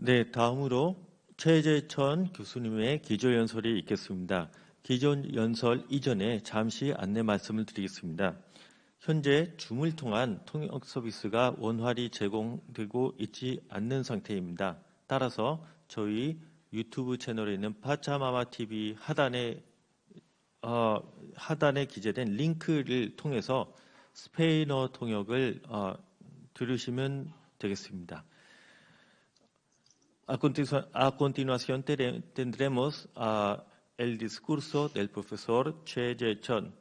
네, 다음으로 최재천 교수님의 기조연설이 있겠습니다. 기조연설 이전에 잠시 안내 말씀을 드리겠습니다. 현재 줌을 통한 통역 서비스가 원활히 제공되고 있지 않는 상태입니다. 따라서 저희 유튜브 채널에 있는 파차마마 TV 하단에 기재된 링크를 통해서 스페인어 통역을 들으시면 되겠습니다. A continuación tendremos el discurso del profesor Che Ye-chon.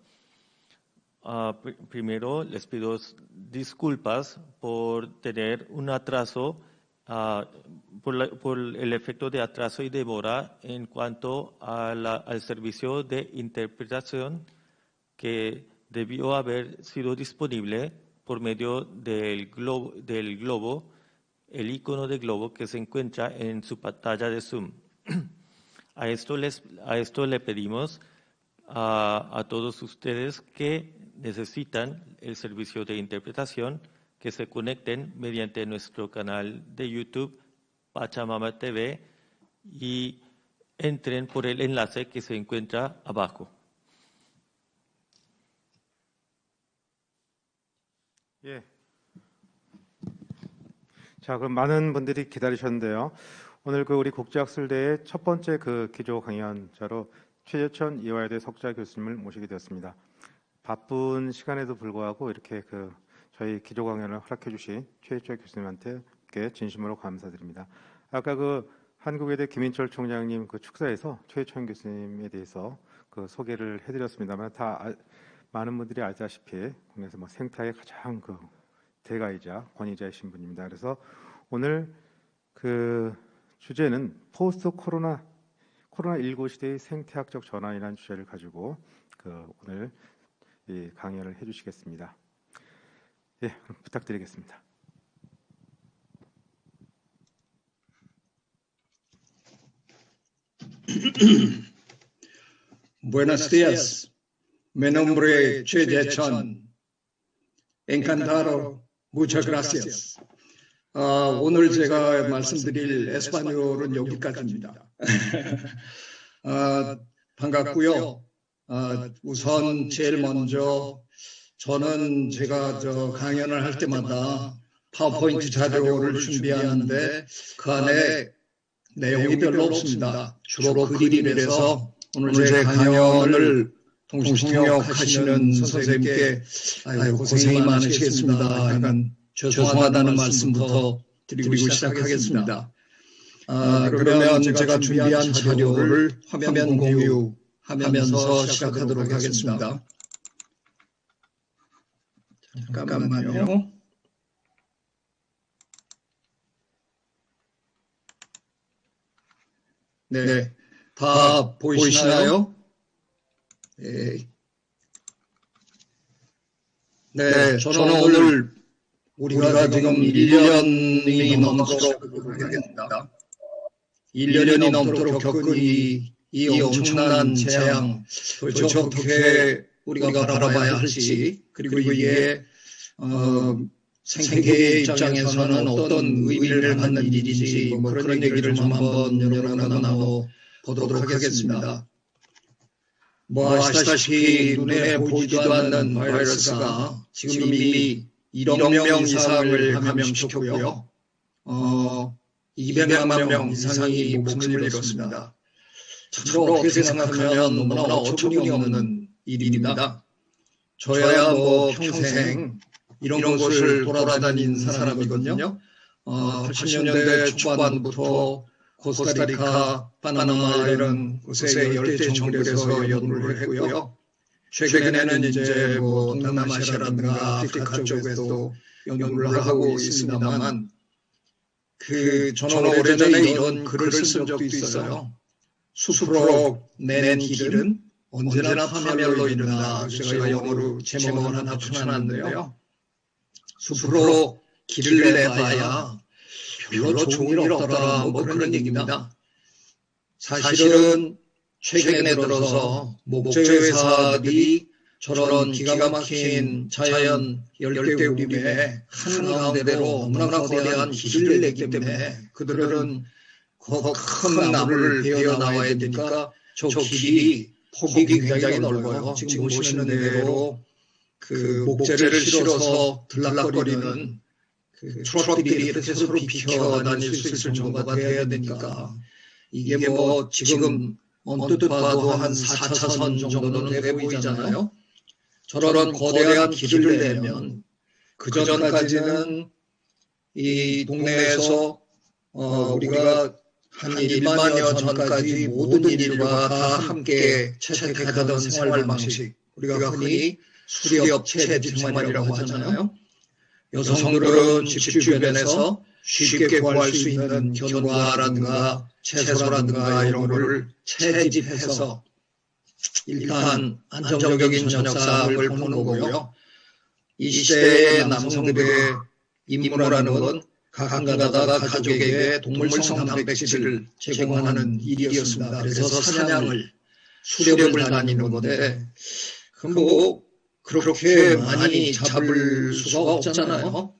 Primero les pido disculpas por tener un atraso, por el efecto de atraso y demora en cuanto al servicio de interpretación que debió haber sido disponible por medio del globo, el icono de globo que se encuentra en su pantalla de Zoom. A esto le pedimos a todos ustedes que necesitan el servicio de interpretación que se conecten mediante nuestro canal de YouTube Pachamama TV y entren por el enlace que se encuentra abajo. 예. 자, 그럼 많은 분들이 기다리셨는데요. 오늘 우리 국제학술대의 첫 번째 기조 강연자로 최재천 이화여대 석좌 교수님을 모시게 되었습니다. 바쁜 시간에도 불구하고 이렇게 저희 기조 강연을 허락해 주신 최재천 교수님한테 진심으로 감사드립니다. 아까 한국외대 김인철 총장님 축사에서 최재천 교수님에 대해서 소개를 해드렸습니다만 많은 분들이 알다시피 국내에서 생태학의 가장 대가이자 권위자이신 분입니다. 그래서 오늘 주제는 포스트 코로나19 시대의 생태학적 전환이라는 주제를 가지고 오늘 이 강연을 해주시겠습니다. 예, 그럼 부탁드리겠습니다. Buenos días. Mi nombre es Che Ye-chon. Encantado. Muchas gracias. 오늘 제가 말씀드릴 에스파뇰은 여기까지입니다. 반갑고요. 우선 제일 먼저 저는 제가 강연을 할 때마다 파워포인트 자료를 준비하는데 그 안에 내용이 별로 없습니다. 주로 그림이라서 오늘 제 강연을 동시통역하시는 선생님께 고생이 많으시겠습니다. 약간 죄송하다는 말씀부터 드리고 시작하겠습니다. 그러면 제가 준비한 자료를 화면 공유하면서 시작하도록 하겠습니다. 잠깐만요. 네, 다 보이시나요? 네, 저는 오늘 우리가 지금 1년이 넘도록 하겠습니다. 1년이 넘도록 겪은 이 엄청난 재앙, 도대체 어떻게 우리가 바라봐야 할지, 그리고 이게 생태계의 입장에서는 어떤 의미를 갖는 일인지 그런 얘기를 좀 한번 여러분과 나눠보도록 하겠습니다. 아시다시피 눈에 보이지도 않는 바이러스가 지금 이미 1억 명 이상을 감염시켰고요. 200만 명 이상이 목숨을 잃었습니다. 참으로 어떻게 생각하면 너무나 어처구니없는 일입니다. 저야 평생 이런 곳을 돌아다닌 사람이거든요. 80년대 초반부터 코스타리카, 바나나 이런 곳에 열대 정글에서 연구를 했고요. 최근에는 이제 동남아시아라든가 아프리카 쪽에도 연구를 하고 있습니다만 저는 오래전에 이런 글을 쓴 적도 있어요. 숲으로 낸 길은 언제나 파멸로 이른다. 제가 영어로 제목을 하나 붙여놨는데요. 숲으로 길을 내봐야 별로 좋은 일 없더라. 그런 얘기입니다. 사실은 최근에 들어서 목재 회사들이 저런 기가 막힌 자연 열대우림의 한가운데로 너무나 거대한 길을 내기 때문에 그들은 큰 나무를 베어 나와야 되니까 저 길이 폭이 굉장히 넓어요. 지금 보시는 대로 그 목재를 실어서 들락거리는 그 트럭들이 이렇게 서로 비켜 다닐 수 있을 정도가 돼야 되니까 이게 뭐 지금 언뜻 봐도 한 4차선 정도는 돼 보이잖아요. 저런 거대한 길을 내면 그 전까지는 이 동네에서 우리가 한 1만여 전까지 모든 인류가 다 함께 채택하던 생활 방식, 우리가 흔히 수리업체 생활이라고 하잖아요. 여성들은 집 주변에서 쉽게 구할 수 있는 견과라든가 채소라든가 이런 거를 채집해서 일단 안정적인 저녁상을 보는 거고요. 이 시대의 남성들의 임무라는 건 가끔가다가 가족에게 동물성 단백질을 제공하는 일이었습니다. 그래서 사냥을, 수렵을 다니는 건데, 그럼 뭐 그렇게 많이 잡을 수가 없잖아요.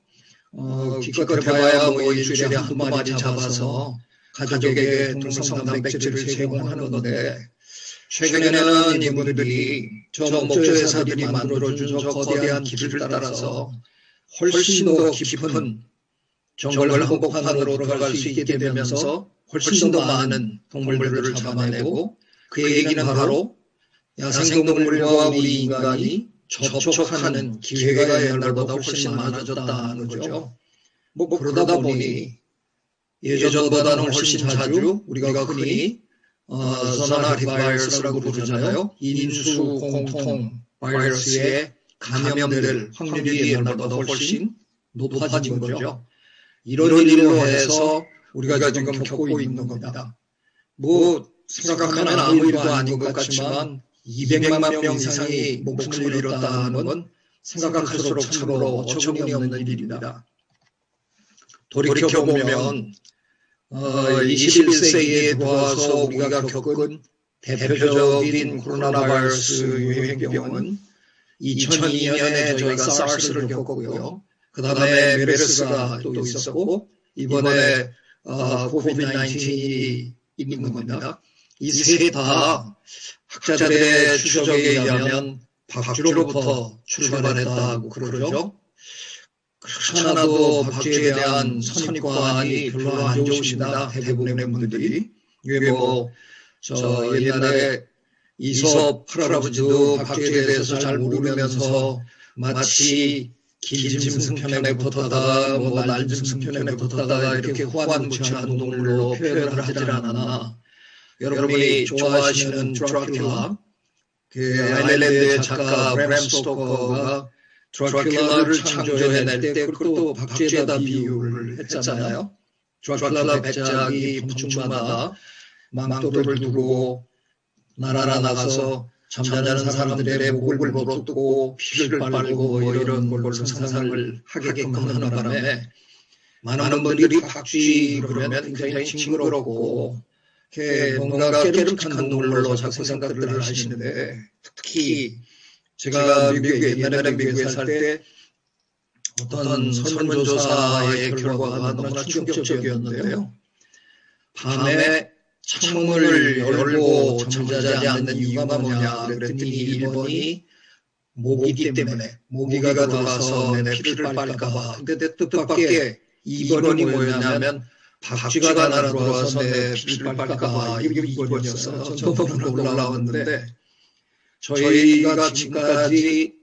기껏 해봐야 뭐 일주일에 한두 마리 잡아서 가족에게 동물성 단백질을 제공하는 건데, 최근에는 이분들이 저 목조회사들이 만들어준 저 거대한 길을 따라서 훨씬 더 깊은 정글 한복판으로 들어갈 수 있게 되면서 훨씬 더 많은 동물들을 잡아내고 그 얘기는 바로 야생동물과 우리 인간이 접촉하는 기회가 옛날보다 훨씬 많아졌다는 거죠. 뭐 그러다 보니 예전보다는 훨씬 자주 우리가 흔히 zoontic 바이러스라고 부르잖아요. 인수 공통 바이러스에 감염될 확률이 옛날보다 훨씬 높아진 거죠. 이런 일로 해서 우리가 지금 겪고 있는 겁니다. 뭐 생각하면 아무 일도 아닌 것 같지만 200만 명 이상이 목숨을 잃었다는 건 생각할수록 참으로 어처구니 없는 일입니다. 돌이켜보면 21세기에 들어와서 우리가 겪은 대표적인 코로나 바이러스 유행병은 2002년에 저희가 사스를 겪었고요. 그 다음에 메르스가 또 있었고 이번에 코비드-19이 있는 겁니다. 이 세 다 학자들의 추적에 의하면 박쥐로부터 출발했다고 그러죠. 그렇지 않아도 박쥐에 대한 선입관이 별로 안 좋으십니다. 대부분의 분들이. 이게 뭐 옛날에 이솝 할아버지도 박쥐에 대해서 잘 모르면서 마치 길짐승편에 붙었다가 뭐 날짐승편에 붙었다가 이렇게 호환무치한 동물로 표현을 하질 않았나. 여러분이 좋아하시는 드라큘라, 그 아일랜드의 작가 브램 스토커가 드라큘라를 창조해낼 때 그걸 또 박쥐에다 비유를 했잖아요. 드라큘라 백작이 밤중마다 망토를 두고 날아나가서 잠자는 사람들의 목을 물어뜯고 피를 빨고 뭐 이런 걸 상상을 하게끔 하는 바람에 많은 분들이 박쥐 그러면 굉장히 징그럽고 뭔가 깨름직한 동물로 자꾸 생각들을 하시는데 특히 제가 옛날에 미국에 살 때 어떤 설문조사의 결과가 너무나 충격적이었는데요. 밤에 창문을 열고 잠자지 않는 이유가 뭐냐 그랬더니 일본이 모기 때문에 모기가 들어와서 내 피를 빨까봐. 근데 뜻밖의 2번이 뭐였냐면 박쥐가 날아들어와서 내 피를 빨까봐. 이게 2번이었어요. 전 너무 놀라웠는데 저희가 지금까지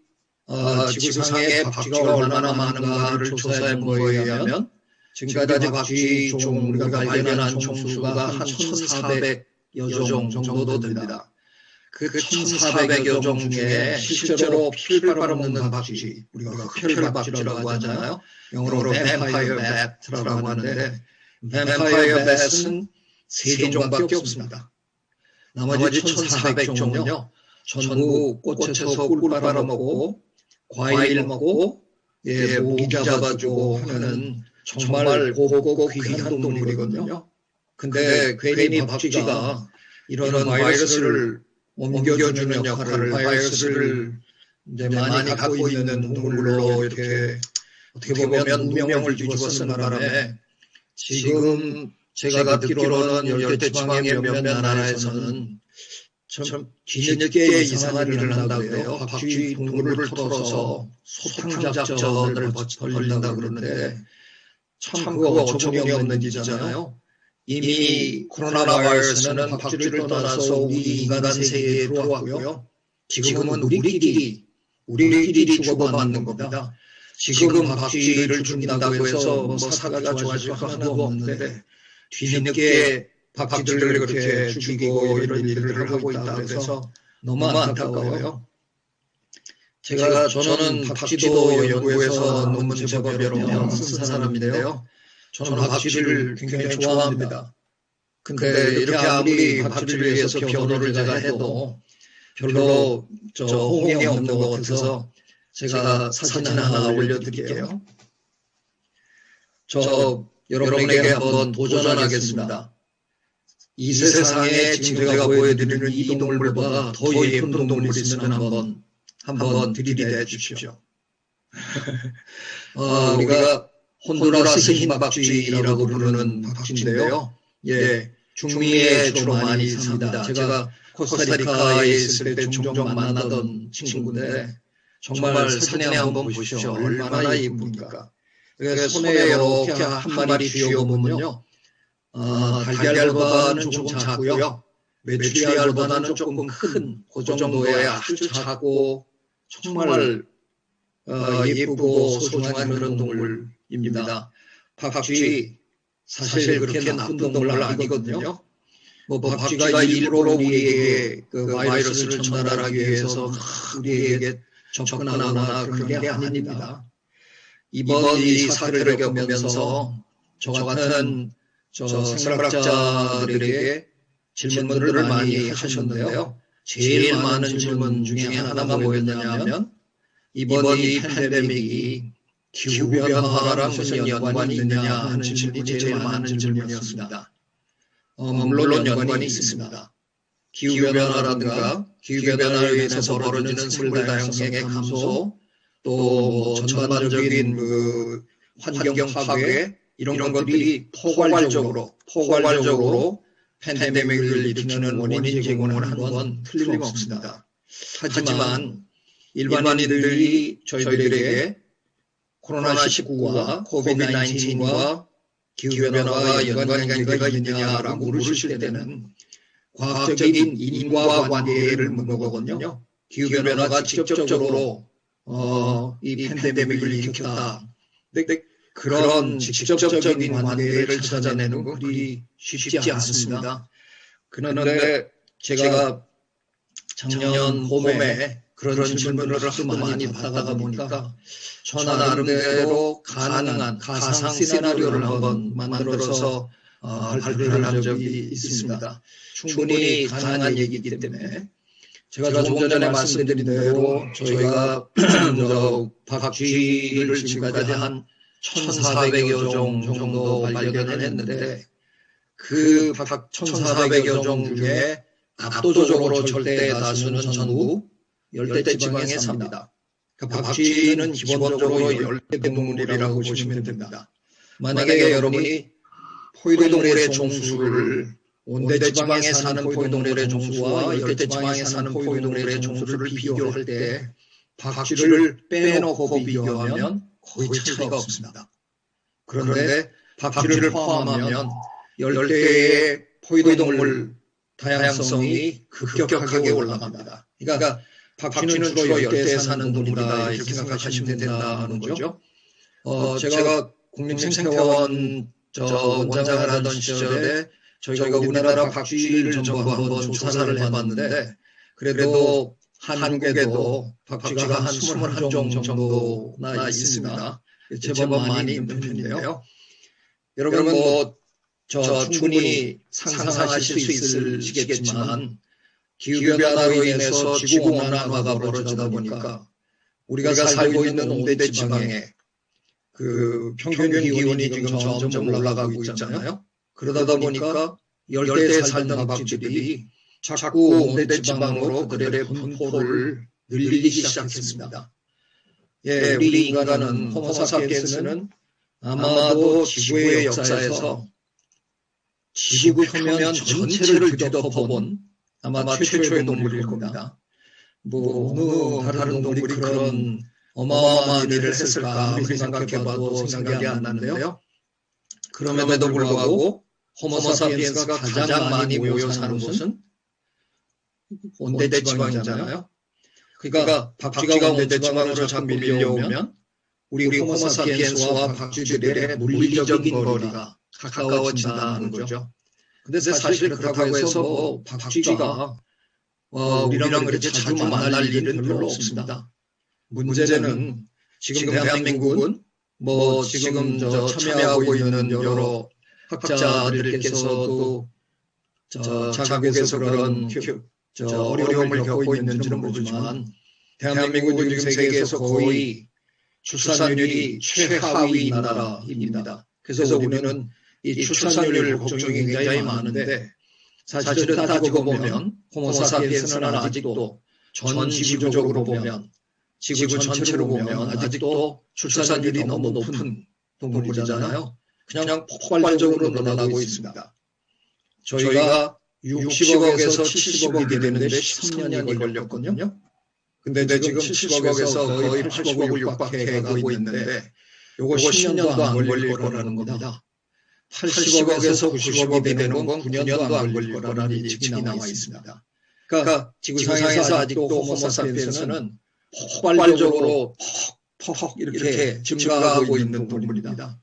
지구상에 박쥐가 얼마나 많은가를 조사해 본 거에 의하면 지금까지 박쥐 종 우리가 발견한 종수가 한 1,400여 종 정도 됩니다. 그 1,400여 종 중에 실제로 피를 빨아먹는 박쥐, 우리가 흡혈박쥐라고 하잖아요. 영어로 vampire bat라고 하는데 vampire bat은 3종밖에 없습니다. 나머지 1,400종은요. 전부 꽃에서 꿀 빨아먹고 과일 먹고 모기 잡아주고 하는 정말 고급고 귀한 동물이거든요. 근데 괜히 박쥐가 이런 바이러스를 옮겨주는 역할을, 바이러스를 이제 많이 갖고 있는 동물로 이렇게 어떻게 보면 무명을 뒤집어 쓰는 바람에 지금 제가 듣기로는 열대지방의 몇몇 나라에서는 참 뒤늦게 이상한 일을 한다고 해요. 박쥐 동물을 털어서 소탕작전을 벌린다고 그러는데 참 그거 어처구니 없는 일이잖아요. 이미 코로나 바이러스는 박쥐를 떠나서 우리 인간 세계에 들어왔고요. 지금은 우리끼리 주고받는 겁니다. 지금 박쥐를 죽인다고 해서 뭐 사회가 좋아질 거 하나도 없는데 뒤늦게 박쥐들을 그렇게 죽이고 이런 일을 하고 있다고 해서 너무 안타까워요. 저는 박쥐도 연구해서 논문 제법 여러 명 쓴 사람인데요. 저는 박쥐를 굉장히 좋아합니다. 근데 이렇게 아무리 박쥐를 위해서 변호를 제가 해도 별로 호응이 없는 것 같아서 제가 사진 하나 올려드릴게요. 여러분에게 한번 도전하겠습니다. 이 세상에 지금 제가 보여드리는 이 동물보다 더 예쁜 동물이 있으면 한번 들이대 주십시오. 우리가 혼두라스 흰박쥐라고 부르는 박쥐인데요. 예, 중미에 주로 많이 삽니다. 제가 코스타리카에 있을 때 종종 만나던 친구인데 정말 사진에 한번 보십시오. 얼마나 예쁩니까? 손에 이렇게 한 마리 쥐어보면요. 달걀보다는 조금 작고요. 메추리알보다는 조금 큰 그 정도의 아주 작고 정말 예쁘고 소중한 그런 동물입니다. 박쥐 사실 그렇게 나쁜 동물 아니거든요. 박쥐가 일부러 우리에게 그 바이러스를 전달하기 위해서 우리에게 접근하거나 그런 게 아닙니다. 이번 이 사태를 겪으면서 저 같은 생물학자들에게 질문들을 많이 하셨는데요. 제일 많은 질문 중에 하나가 뭐였느냐 하면 이번 이 팬데믹이 기후변화랑 무슨 연관이 있느냐 하는 질문이 제일 많은 질문이었습니다. 물론 연관이 있습니다. 기후변화라든가 기후변화로 인해서 벌어지는 생물 다양성의 감소 또 전반적인 그 환경 파괴 이런 것들이 포괄적으로 팬데믹을 일으키는 원인 제공을 하는 건 틀림없습니다. 하지만 일반인들이 저희들에게 코로나19와 코비드-19과 기후변화와 연관관계가 있느냐라고 물으실 때는 과학적인 인과관계를 묻는 거거든요. 기후변화가 직접적으로 이 팬데믹을 일으켰다. 근데 그런 직접적인 관계를 찾아내는 건 그리 쉽지 않습니다. 그런데 제가 작년 봄에 그런 질문을 하도 많이 받아가다 보니까 저 나름대로 가능한 가상 시나리오를 한번 만들어서 발표를 한 적이 있습니다. 충분히 가능한 얘기이기 때문에 제가 조금 전에 말씀드린 대로 저희가 박쥐를 지금까지 한 1,400여 종 정도 발견을 했는데 그 1,400여 종 중에 압도적으로 절대 다수는 전부 열대지방에 삽니다. 박쥐는 기본적으로 열대동물이라고 보시면 됩니다. 만약에 여러분이 포유동물의 종수를 온대지방에 사는 포유동물의 종수와 열대지방에 사는 포유동물의 종수를 비교할 때 박쥐를 빼놓고 비교하면 거의 차이가 없습니다. 그런데 박쥐를 포함하면 열대의 포유동물 다양성이 급격하게 올라갑니다. 그러니까 박쥐는 주로 열대에 사는 동물이다 이렇게 생각하시면 된다는 거죠. 제가 국립생태원 원장을 하던 시절에 저희가 우리나라 박쥐를 전부 한번 조사를 해봤는데 그래도 한국에도 박쥐가 한 21종 정도나 있습니다. 제법 많이 있는 편인데요. 여러분 충분히 상상하실 수 있으시겠지만 기후변화로 인해서 지구온난화가 벌어지다 보니까 우리가 살고 있는 온대지방에 그 평균 기온이 지금 점점 올라가고 있잖아요. 그러다 보니까 열대에 살던 박쥐들이 자꾸 온대지방으로 그들의 분포를 늘리기 시작했습니다. 예, 우리 인간은 호모사피엔스는 아마도 지구의 역사에서 지구 표면 전체를 뒤덮어본 아마 최초의 동물일 겁니다. 어느 다른 동물이 그런 어마어마한 일을 했을까 아무리 생각해봐도 생각이 안 나는데요. 그럼에도 불구하고 호모사피엔스가 가장 많이 모여 사는 곳은 온대지방이잖아요. 그러니까 박쥐가 온대지방으로 자꾸 밀려오면 우리 호모사피엔스와 박쥐들의 물리적인 거리가 가까워진다는 거죠. 근데 사실 그렇다고 해서 박쥐가 우리랑 그렇게 자주 만날 일은 별로 없습니다. 문제는 지금 대한민국은 지금 참여하고 있는 여러 학자들께서도 자국에서 그런 어려움을 겪고 있는지는 모르지만 대한민국은 지금 세계에서 거의 출산율이 최하위 나라입니다. 그래서 우리는 이 출산율 걱정이 굉장히 많은데 사실은 따지고 보면 호모사피엔스는 아직도 전 지구적으로 보면 지구 전체로 보면 아직도 출산율이 너무 높은 동물이잖아요. 그냥 폭발적으로 늘어나고 있습니다. 저희가 60억에서 70억이 되는데 13년이 걸렸거든요. 근데 지금 70억에서 거의 80억을 육박해 가고 있는데 요거 10년도 안 걸릴 거라는 겁니다. 80억에서 90억이 되는 건 9년도 안 걸릴 거라는 예측이 나와 있습니다. 그러니까 지구상에서 아직도 호모사피엔스는 폭발적으로 퍽 이렇게 증가하고 있는 동물입니다.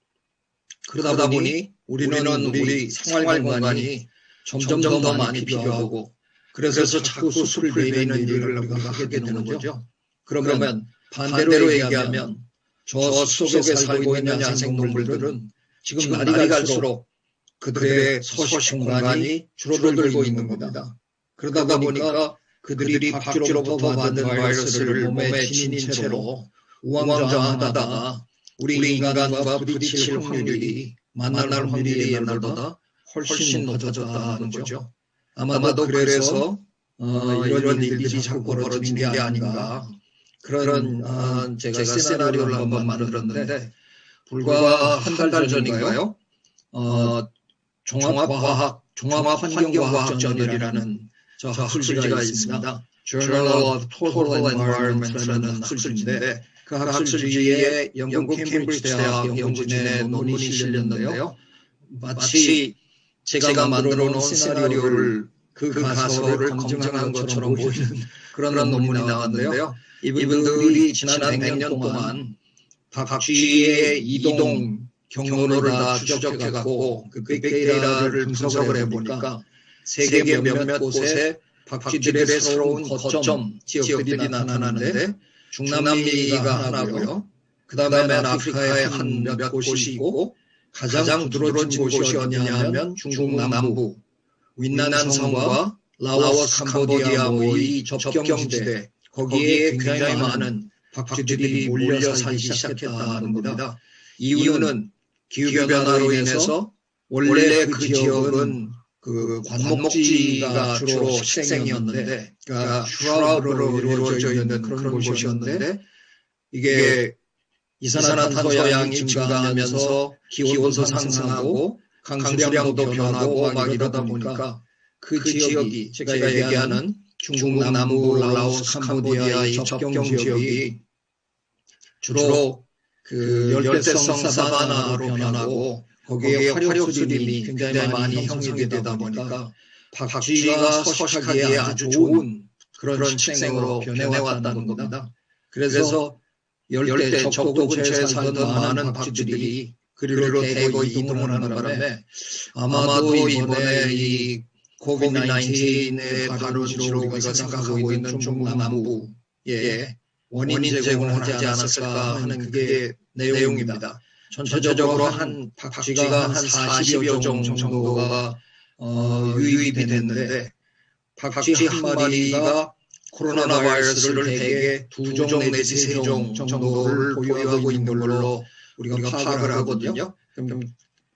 그러다 보니 우리는 우리 생활 공간이 점점 더 많이 필요하고 그래서 자꾸 숲을 내리는 일을 우리가 하게 되는 거죠. 그러면 반대로 얘기하면 저 숲속에 살고 있는 야생동물들은 지금 날이 갈수록 그들의 서식 공간이 줄어들고 있는 겁니다. 그러다 보니까 그들이 박쥐로부터 받은 바이러스를 몸에 지닌 채로 우왕좌왕하다가 우리 인간과 부딪힐 확률이 만날 확률이 옛날보다 훨씬 높아졌다는 거죠. 아마도 그래서 이런 일들이 자꾸 벌어지는 게 아닌가. 그런 제가 시나리오를 한번 만들었는데 불과 한 달 전인가요? 종합환경과학 저널이라는 학술지가 있습니다. Journal of Total Environment라는 학술지인데 그 학술지에 영국 캠브리지 대학 연구진의 논문이 실렸는데요. 마치 제가 만들어 놓은 시나리오를 그 가설을 검증한 것처럼 보이는 그런 논문이 나왔는데요. 이분들이 지난 100년 동안 박쥐의 이동 경로를 다 추적해갖고 그 빅데이터를 분석을 해보니까 세계 몇몇 곳에 박쥐들의 새로운 거점 지역들이 나타나는데 중남미가 하나고요. 그 다음에 아프리카의 한 몇 곳이 있고 가장 두드러진 곳이 어디냐면 중국 남부 윈난성과 라오스 캄보디아 이 접경지대 거기에 굉장히 많은 박쥐들이 몰려 살기 시작했다는 겁니다. 이유는 기후변화로 인해서 원래 그 지역은 그 관목지가 주로 식생이었는데, 그러니까 슈라브로 이루어져 있는 그런 곳이었는데, 이게 이산화탄소 양이 증가하면서 기온도 상승하고 강수량도 변하고 막 이러다 보니까 그 지역이 제가 얘기하는 중국 남부, 라오스, 캄보디아 이 접경 지역이 주로 그 열대성 사바나로 변하고 거기에 화력수림이 굉장히 많이 형성이 되다 보니까 박쥐가 서식하기에 아주 좋은 그런 식생으로 변해왔다는 겁니다. 그래서 열대 적도 근처에 살던 많은 박쥐들이 그리로 대거 이동을 하는 바람에 아마도 이번에 이 코비드-19의 발원지로 우리가 생각하고 있는 중국 남부에 원인 제공을 하지 않았을까 하는 그게 내용입니다. 전체적으로 한 박쥐가 한 40여 종 정도가 유입이 됐는데 박쥐 한 마리가 코로나 바이러스를 대개 2종 내지 3종 정도를 보유하고 있는 걸로 우리가 파악을 하거든요. 그럼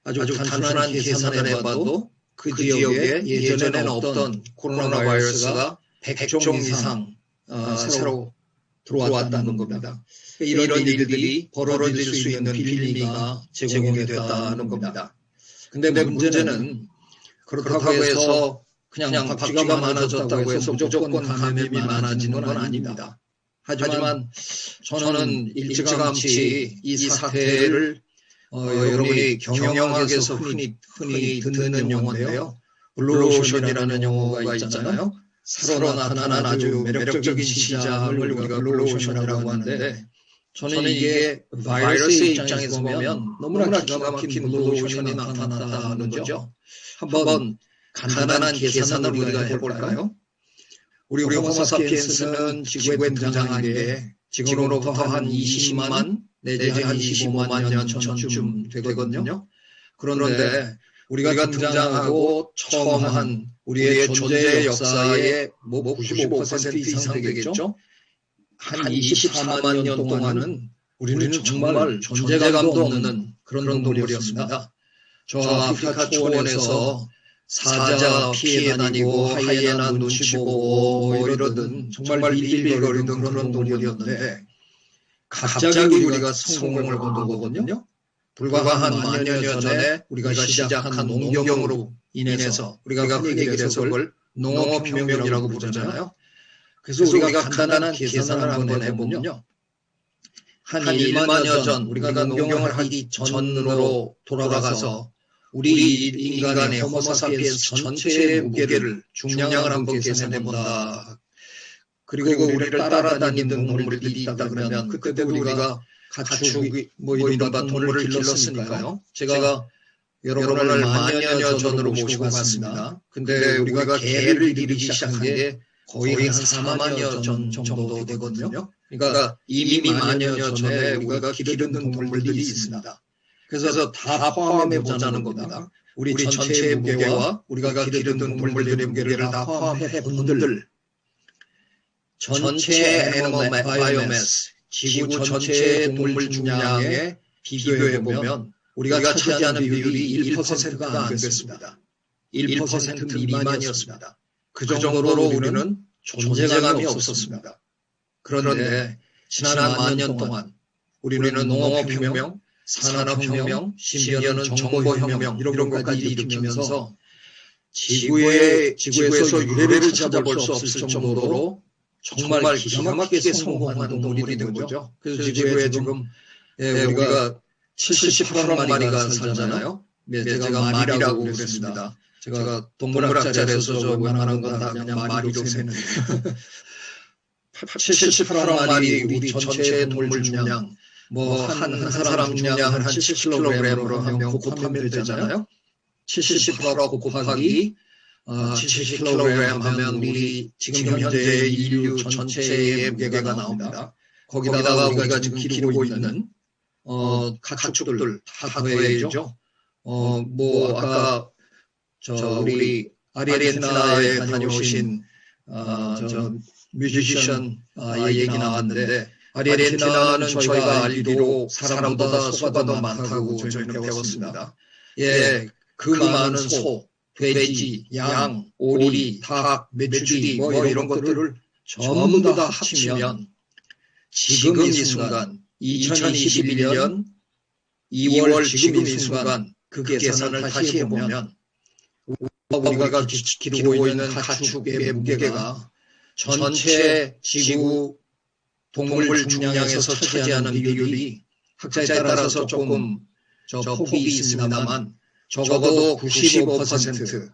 아주 단순한 계산을 해봐도 그 지역에 예전에는 없던 코로나 바이러스가 100종 이상 새로 들어왔다는 겁니다. 이런 일들이 벌어질 수 있는 빌미가 제공이 됐다는 겁니다. 근데 문제는 그렇다고 해서 그냥 박쥐가 많아졌다고 해서 무조건 감염이 많아지는 건 아닙니다. 하지만 저는 일찌감치 이 사태를 여러분이 경영학에서 흔히 듣는 용어인데요. 블루오션이라는 용어가 있잖아요. 새로 나타난 아주 매력적인 시장을 우리가 블루오션이라고 하는데 저는 이게 바이러스의 입장에서 보면 너무나 기가 막힌 블루오션이 나타났다는 거죠. 한번 간단한 계산을 우리가 해볼까요? 우리 호모사피엔스는 지구에 등장한 게 지금으로부터 한 20만 내지 한 25만 년 전쯤 되거든요. 그런데 우리가 등장하고 처음 한 우리의 존재 역사의 95% 이상 되겠죠? 한 24만 년 동안은 우리는 정말 존재감도 없는 그런 동물이었습니다. 저 아프리카 초원에서 사자 피해 다니고 하이에나 눈치 보고 이러던 정말 빌빌거리던 그런 동물이었는데 갑자기 우리가 성공을 거둔 거거든요. 불과 한 만여 전에 우리가 시작한 농경으로 인해서 우리가 흔히 얘기해서 그걸 농업혁명이라고 부르잖아요. 그래서 우리가 간단한 계산을 한번 해보면요. 한 1만여 전 우리가 농경을 하기 전으로 돌아가서 우리 인간의 호모사피엔스 전체의 무게를 중량을 한번 계산해본다. 그리고 우리를 따라다니던 동물들이 있다 그러면 그때도 우리가 가축 이른바 동물을 길렀으니까요. 제가 여러분을 만여 전으로 모시고 갔습니다. 근데 우리가 개를 기르기 시작한 게 거의 한 4만여 전 정도 되거든요. 그러니까 이미 만여 전에 우리가 기르던 동물들이 있습니다. 그래서 다 포함해 보자는 겁니다. 우리 전체의 무게와 우리가 기르던 동물들의 무게를 다 포함해 본들 전체 애니멀 바이오매스 지구 전체의 동물 중량에 비교해 보면 우리가 차지하는 비율이 1%가 안 됐습니다. 1% 미만이었습니다. 그 정도로 우리는 존재감이 없었습니다. 그런데 지난 만년 동안 우리는 농업혁명, 산업혁명, 심지어는 정보혁명 이런 것까지 일으키면서 지구에서 유래를 찾아볼 수 없을 정도로 정말 기가 막히게 성공한 동물이 된 거죠. 그래서 지구에 지금 우리가 78마리가 살잖아요. 제가 말이라고 그랬습니다. 제가 동물학자라서 저 웬만한 건 다 그냥 말이로 세는 78마리 우리 전체 동물 중량 한 사람 중량을 한 70kg으로 하면 곱하면 되잖아요. 78 곱하기 70kg 하면 우리 지금 현재 인류 전체의 무게가 나옵니다. 거기다가 우리가 지금 기르고 있는 가축들 다 더해야죠. 아까 우리 아르헨티나에 다녀오신 저 뮤지션 얘기 나왔는데 아르헨티나는 저희가 알기로 사람보다 소가 더 많다고 저희는 배웠습니다. 예, 그 많은 소, 돼지, 양, 오리, 닭, 메추리 이런 것들을 전부 다 합치면 지금 이 순간 2021년 2월 지금 이 순간 그 계산을 다시 해보면 우리가 기르고 있는 가축의 무게가 전체 지구 동물 중량에서 차지하는 비율이 학자에 따라서 조금 폭이 있습니다만 적어도 95%,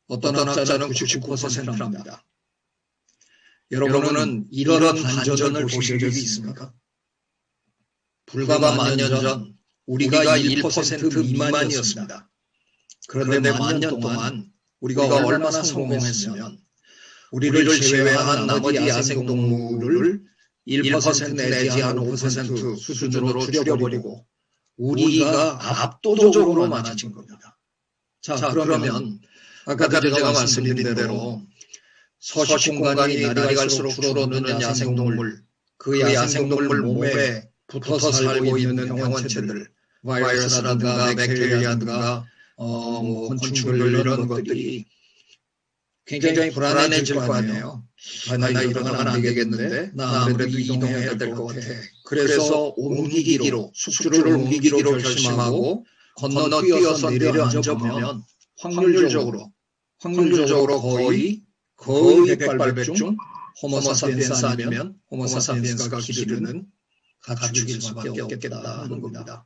어떤 학자는 99%랍니다. 여러분은 이런 반전을 보신 적이 있습니까? 불과 만년 전 우리가 1% 미만이었습니다. 그런데 만년 동안 우리가 얼마나 성공했으면 우리를 제외한 나머지 야생동물을 1% 내지 한 5% 수준으로 줄여버리고 우리가 압도적으로 많아진 겁니다. 자, 그러면 아까 제가 말씀드린 대로 서식 공간이 날이 갈수록 줄어드는 야생동물, 그 야생동물 몸에 붙어 살고 있는 병원체들, 바이러스라든가 백테리아든가 곤충들 이런 것들이 굉장히 불안해질 거 아니에요. 나 이러다가는 안 되겠는데? 나 아무래도 이동해야 될 것 같아. 그래서 옮기기로, 숙주를 옮기기로 결심하고 건너뛰어서 내려앉아보면 확률적으로 거의 백발백중 호모사피엔스 아니면 호모사피엔스가 기르는 가축일 수밖에 없겠다 하는 겁니다.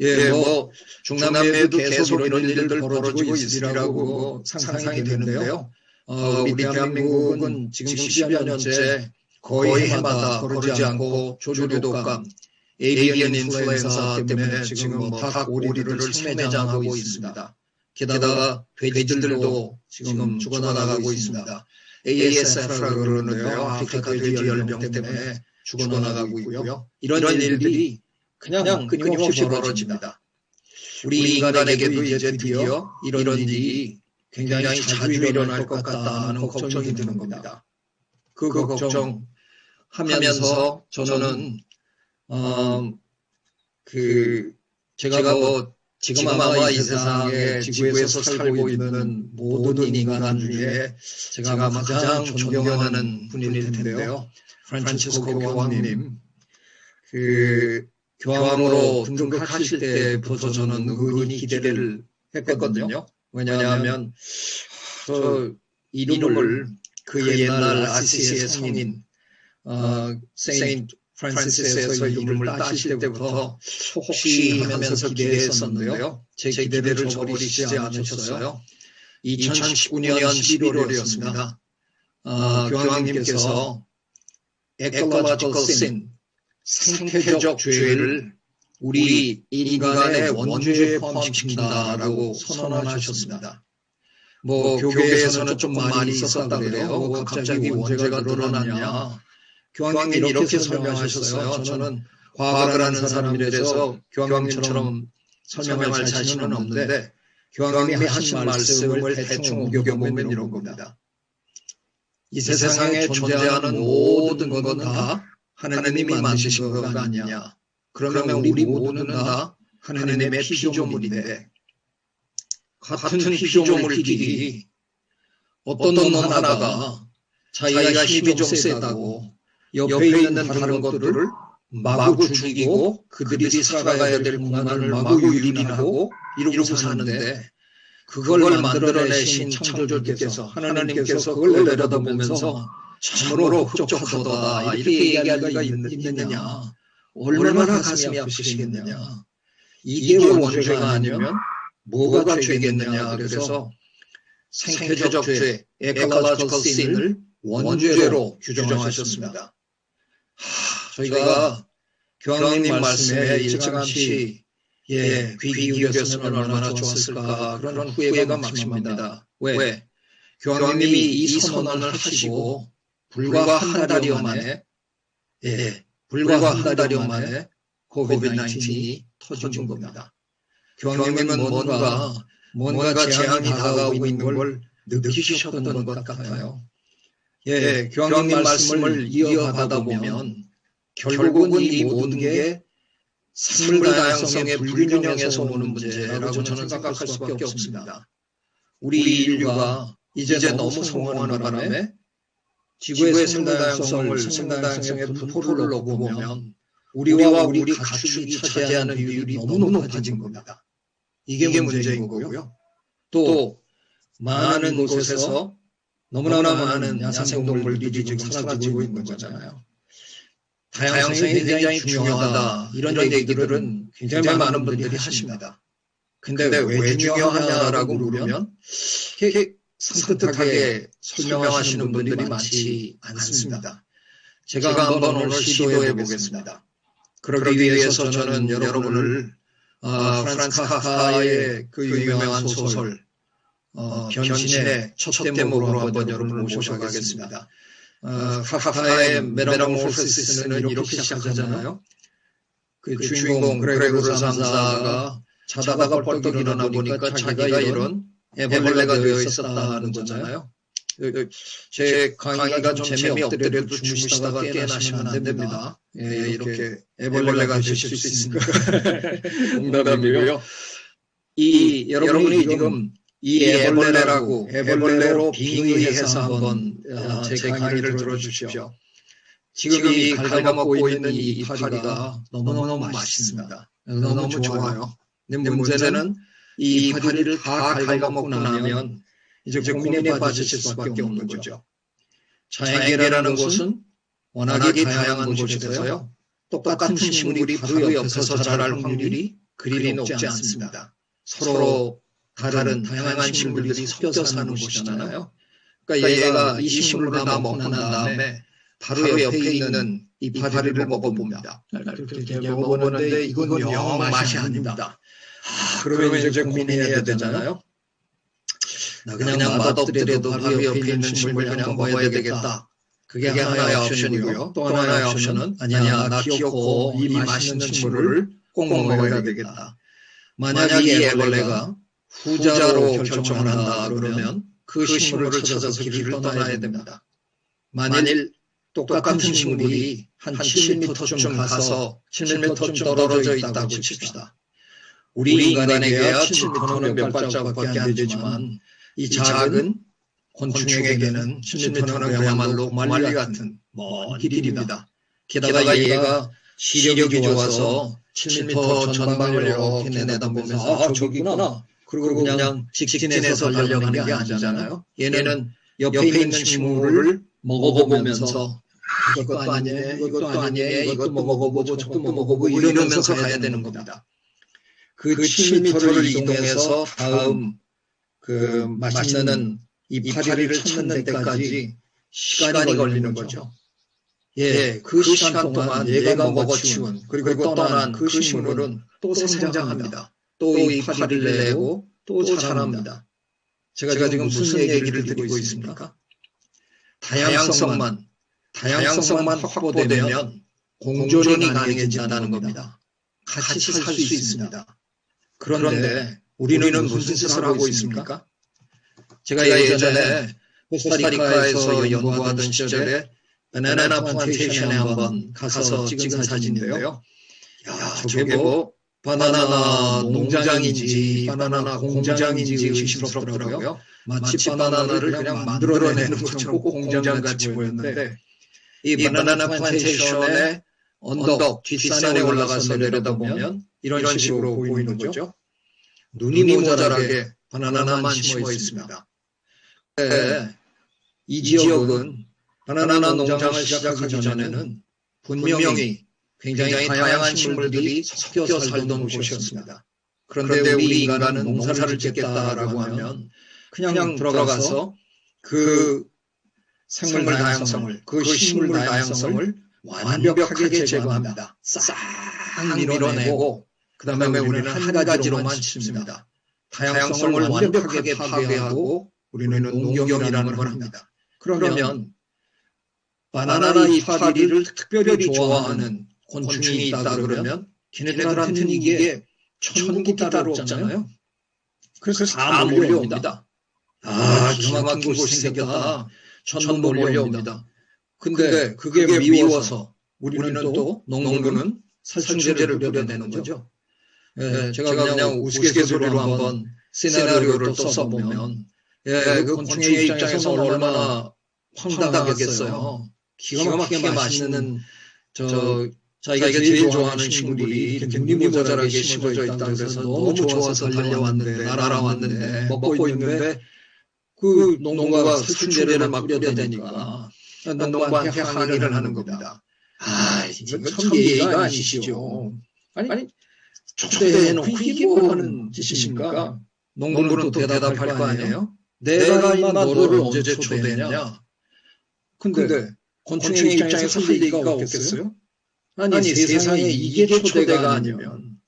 예, 뭐 중남미에도 계속 이런 일들 벌어지고 있으리라고 상상이 되는데요. 우리 대한민국은 지금 10여 년째 거의 해마다 거르지 않고 조류독감, 에이비언 인플루엔자 때문에 지금 닭, 오리를 생매장하고 있습니다. 게다가 돼지들도 지금 죽어나가고 있습니다. ASF라고 그러는데요. 아프리카 돼지열병 때문에 죽어나가고 있고요. 이런 일들이 그냥 끊임없이 벌어집니다. 우리 인간에게도 이제 드디어 이런 일이 굉장히 자주 일어날 것 같다 하는 걱정이 드는 겁니다. 그 걱정하면서 저는 제가 뭐 지금 아마 이 세상에 지구에서 살고 있는 모든 인간 중에 제가 가장 존경하는 분일 텐데요. 프란치스코 교황님, 교황으로 등극하실 때부터 저는 은근히 기대를 했거든요. 왜냐하면 이름을 그 옛날 아시시의 성인 세인트 프란시스에서 이름을 따실 때부터 혹시 하면서 기대했었는데요. 제 기대를 저버리시지 않으셨어요. 2019년 11월이었습니다. 교황님께서 ecological sin, 생태적 죄를 우리 인간의 원죄에 포함시킨다라고 선언하셨습니다. 뭐 교계에서는 좀 많이 있었다 그래요. 뭐 갑자기 원죄가 늘어났냐. 교황님이 이렇게 설명하셨어요. 저는 과학을 하는 사람이라서 교황님처럼 설명할 자신은 없는데 교황님이 하신 말씀을 대충 옮겨보면 이런 겁니다. 이 세상에 존재하는 모든 것은 다 하느님이 만드신 것 아니냐. 그러면 우리 모두는 다 하느님의 피조물인데 같은 피조물끼리 어떤 놈 하나가 자기가 힘이 좀 세다고 옆에 있는 다른 것들을 마구 죽이고 그들이 살아가야 될 공간을 마구 유린하고 이러고 사는데 그걸 만들어내신 창조주께서 하나님께서 그걸 내려다보면서 참으로 흡족하도다 이렇게 얘기할 리가 있느냐. 얼마나 가슴이 아프시겠느냐. 이게 원죄가 아니면 뭐가 죄겠느냐. 그래서 생태적 죄, ecological sin을 원죄로 규정하셨습니다. 저희가 교황님 말씀에 일찌감치 귀 기울였으면 얼마나 좋았을까 그런 후회가 막심합니다. 왜? 교황님이 이 선언을 하시고 불과 한 달여 만에 코비드-19이 터진 겁니다. 교황님은 뭔가 재앙이 다가오고 있는 걸 느끼셨던 것 같아요. 교황님 말씀을 이어가다 보면 결국은 이 모든 게 생물 다양성의 불균형에서 오는 문제라고 저는 생각할 수밖에 없습니다. 우리 인류가 이제 너무 성공하는 바람에 지구의 생물 다양성의 분포를 놓고 보면 우리와 우리 가축이 차지하는 비율이 너무 높아진 겁니다. 이게 문제인 거고요. 또 많은 곳에서 너무나 많은 야생동물들이 지금 사라지고 있는 거잖아요. 다양성이 굉장히 중요하다. 이런 얘기들은 굉장히 많은 분들이 하십니다. 근데 왜 중요하냐라고 물으면 산뜻하게 설명하시는 분들이 많지 않습니다. 제가 한번 오늘 시도해 보겠습니다. 그러기 위해서 저는 여러분을 프란츠 카프카의 그 유명한 소설 변신의 첫 대목으로 한번 여러분을 모셔가겠습니다. 카프카의 메타모르포시스는 이렇게 시작하잖아요. 그 주인공 그레고르 삼사가 자다가 벌떡 일어나 보니까 자기가 이런 애벌레가 되어 있었다는 거잖아요. 제 강의가 좀 재미없더라도 주무시다가 깨어나시면 안 됩니다. 이렇게 애벌레가 되실 수 있으니까. 농담이고요. 여러분이 지금 이 애벌레로 빙의해서 한번 제 강의를 들어주십시오. 지금 이 갉아먹고 있는 이 이파리가 너무너무 맛있습니다. 너무 좋아요. 근데 문제는 이 이파리를 다 갉아먹고 나면 이제 고민에 빠지실 수밖에 없는 거죠. 자연계라는 곳은 워낙에 다양한 곳이라서요. 똑같은 식물이 바로 옆에서 자랄 확률이 그리 높지 않습니다. 서로 다른 다양한 식물들이 섞여 사는 곳이잖아요. 그러니까 얘가 이 식물을 다 먹고 난 다음에 바로 옆에 있는 이파리를 먹어봅니다. 그렇게 먹어보는데 이건 영 맛이 아닙니다. 그러면 이제 고민해야 되잖아요. 나 그냥 맛없더라도 바로 옆에 있는 식물을 그냥 먹어야 되겠다. 그게 하나의 옵션이고요. 또 하나의 옵션은 아니야, 나 귀엽고 이 맛있는 식물을 꼭 먹어야 되겠다. 만약 이 애벌레가 후자로 결정을 한다 그러면 그 식물을 찾아서 길을 떠나야 됩니다. 만일 똑같은 식물이 한 7m쯤 가서 7m쯤 떨어져 있다고 칩시다. 우리 인간에게야 7m는 몇 발자국밖에 안 되지만 이 작은 곤충에게는 7m는 그야말로 말리 같은 먼 길입니다. 게다가 얘가 시력이 좋아서 7m 전방을 이렇게 내다보면서 아 저기구나. 그리고 그냥 직진해서 달려가는 게 아니잖아요. 얘는 옆에 있는 식물을 먹어보면서 이것도 아니네, 이것도 아니네, 이것도 먹어보고 저것도 먹어보고 이러면서 가야 되는 겁니다. 그 7m를 이동해서 다음 그 맛있는 이파리를 찾는 데까지 시간이 걸리는 거죠. 예, 그 시간 동안 얘가 먹어치운 그리고 떠난 그 식물은 또 성장합니다. 또 이파리를 내고 또 자랍니다. 제가 지금 무슨 얘기를 드리고 있습니까? 다양성만 확보되면 공존이 가능해진다는 겁니다. 같이 살 수 있습니다. 그런데 우리는 무슨 짓을 하고 있습니까? 제가 예전에 코스타리카에서 연구하던 시절에 바나나 플란테이션에 한번 가서 찍은 사진인데요. 야, 저게 뭐 바나나 농장인지 바나나 공장인지 의심스럽더라고요. 마치 바나나를 그냥 만들어내는 것처럼 꼭 공장같이 보였는데 이 바나나 플란테이션의 언덕 뒷산에 올라가서 내려다보면 이런 식으로 보이는 거죠. 눈이 모자라게 바나나만 심어 있습니다. 이 지역은 바나나 농장을 시작하기 전에는 분명히 굉장히 다양한 식물들이 섞여 살던 곳이었습니다. 그런데 우리 인간은 농사를 짓겠다라고 하면 그냥 들어가서 그 생물 다양성을, 그 식물 다양성을 완벽하게 제거합니다. 싹 밀어내고 그 다음에 우리는 한 가지로만 심습니다. 다양성을 완벽하게 파괴하고 우리는 농경이라는 걸 합니다. 그러면 바나나 이파리를 특별히 좋아하는 곤충이 있다 그러면 걔네들한테는 이게 천국이 따로 없잖아요. 그래서 다 몰려옵니다. 아, 기가 막힌 곳이 생겼다. 전부 몰려옵니다. 근데 그게 미워서 우리는 또 농부는 살충제를 뿌려내는 거죠. 예, 제가 그냥 우스갯소리로 한번 시나리오를 또 써보면 그 곤충의 입장에서 얼마나 황당하겠어요. 기가 막히게 맛있는 자기가 제일 좋아하는 식물이 이렇게 눈이 모자라게 심어져 있다 그래서 너무 좋아서 달려왔는데 날아왔는데 먹고 있는데 그 농부가 살충제를 막 뿌려대니까 농부한테 항의를 하는 겁니다. 아, 이건 참 예의가 아니시죠. 아니 초대해놓고 이게 뭐 하는 짓입니까? 농부는 또 대답할 거 아니에요? 내가 임마 너를 언제 초대했냐? 근데 곤충의 입장에서 할 얘기가 없겠어요? 아니 세상에 이게 초대가 아니면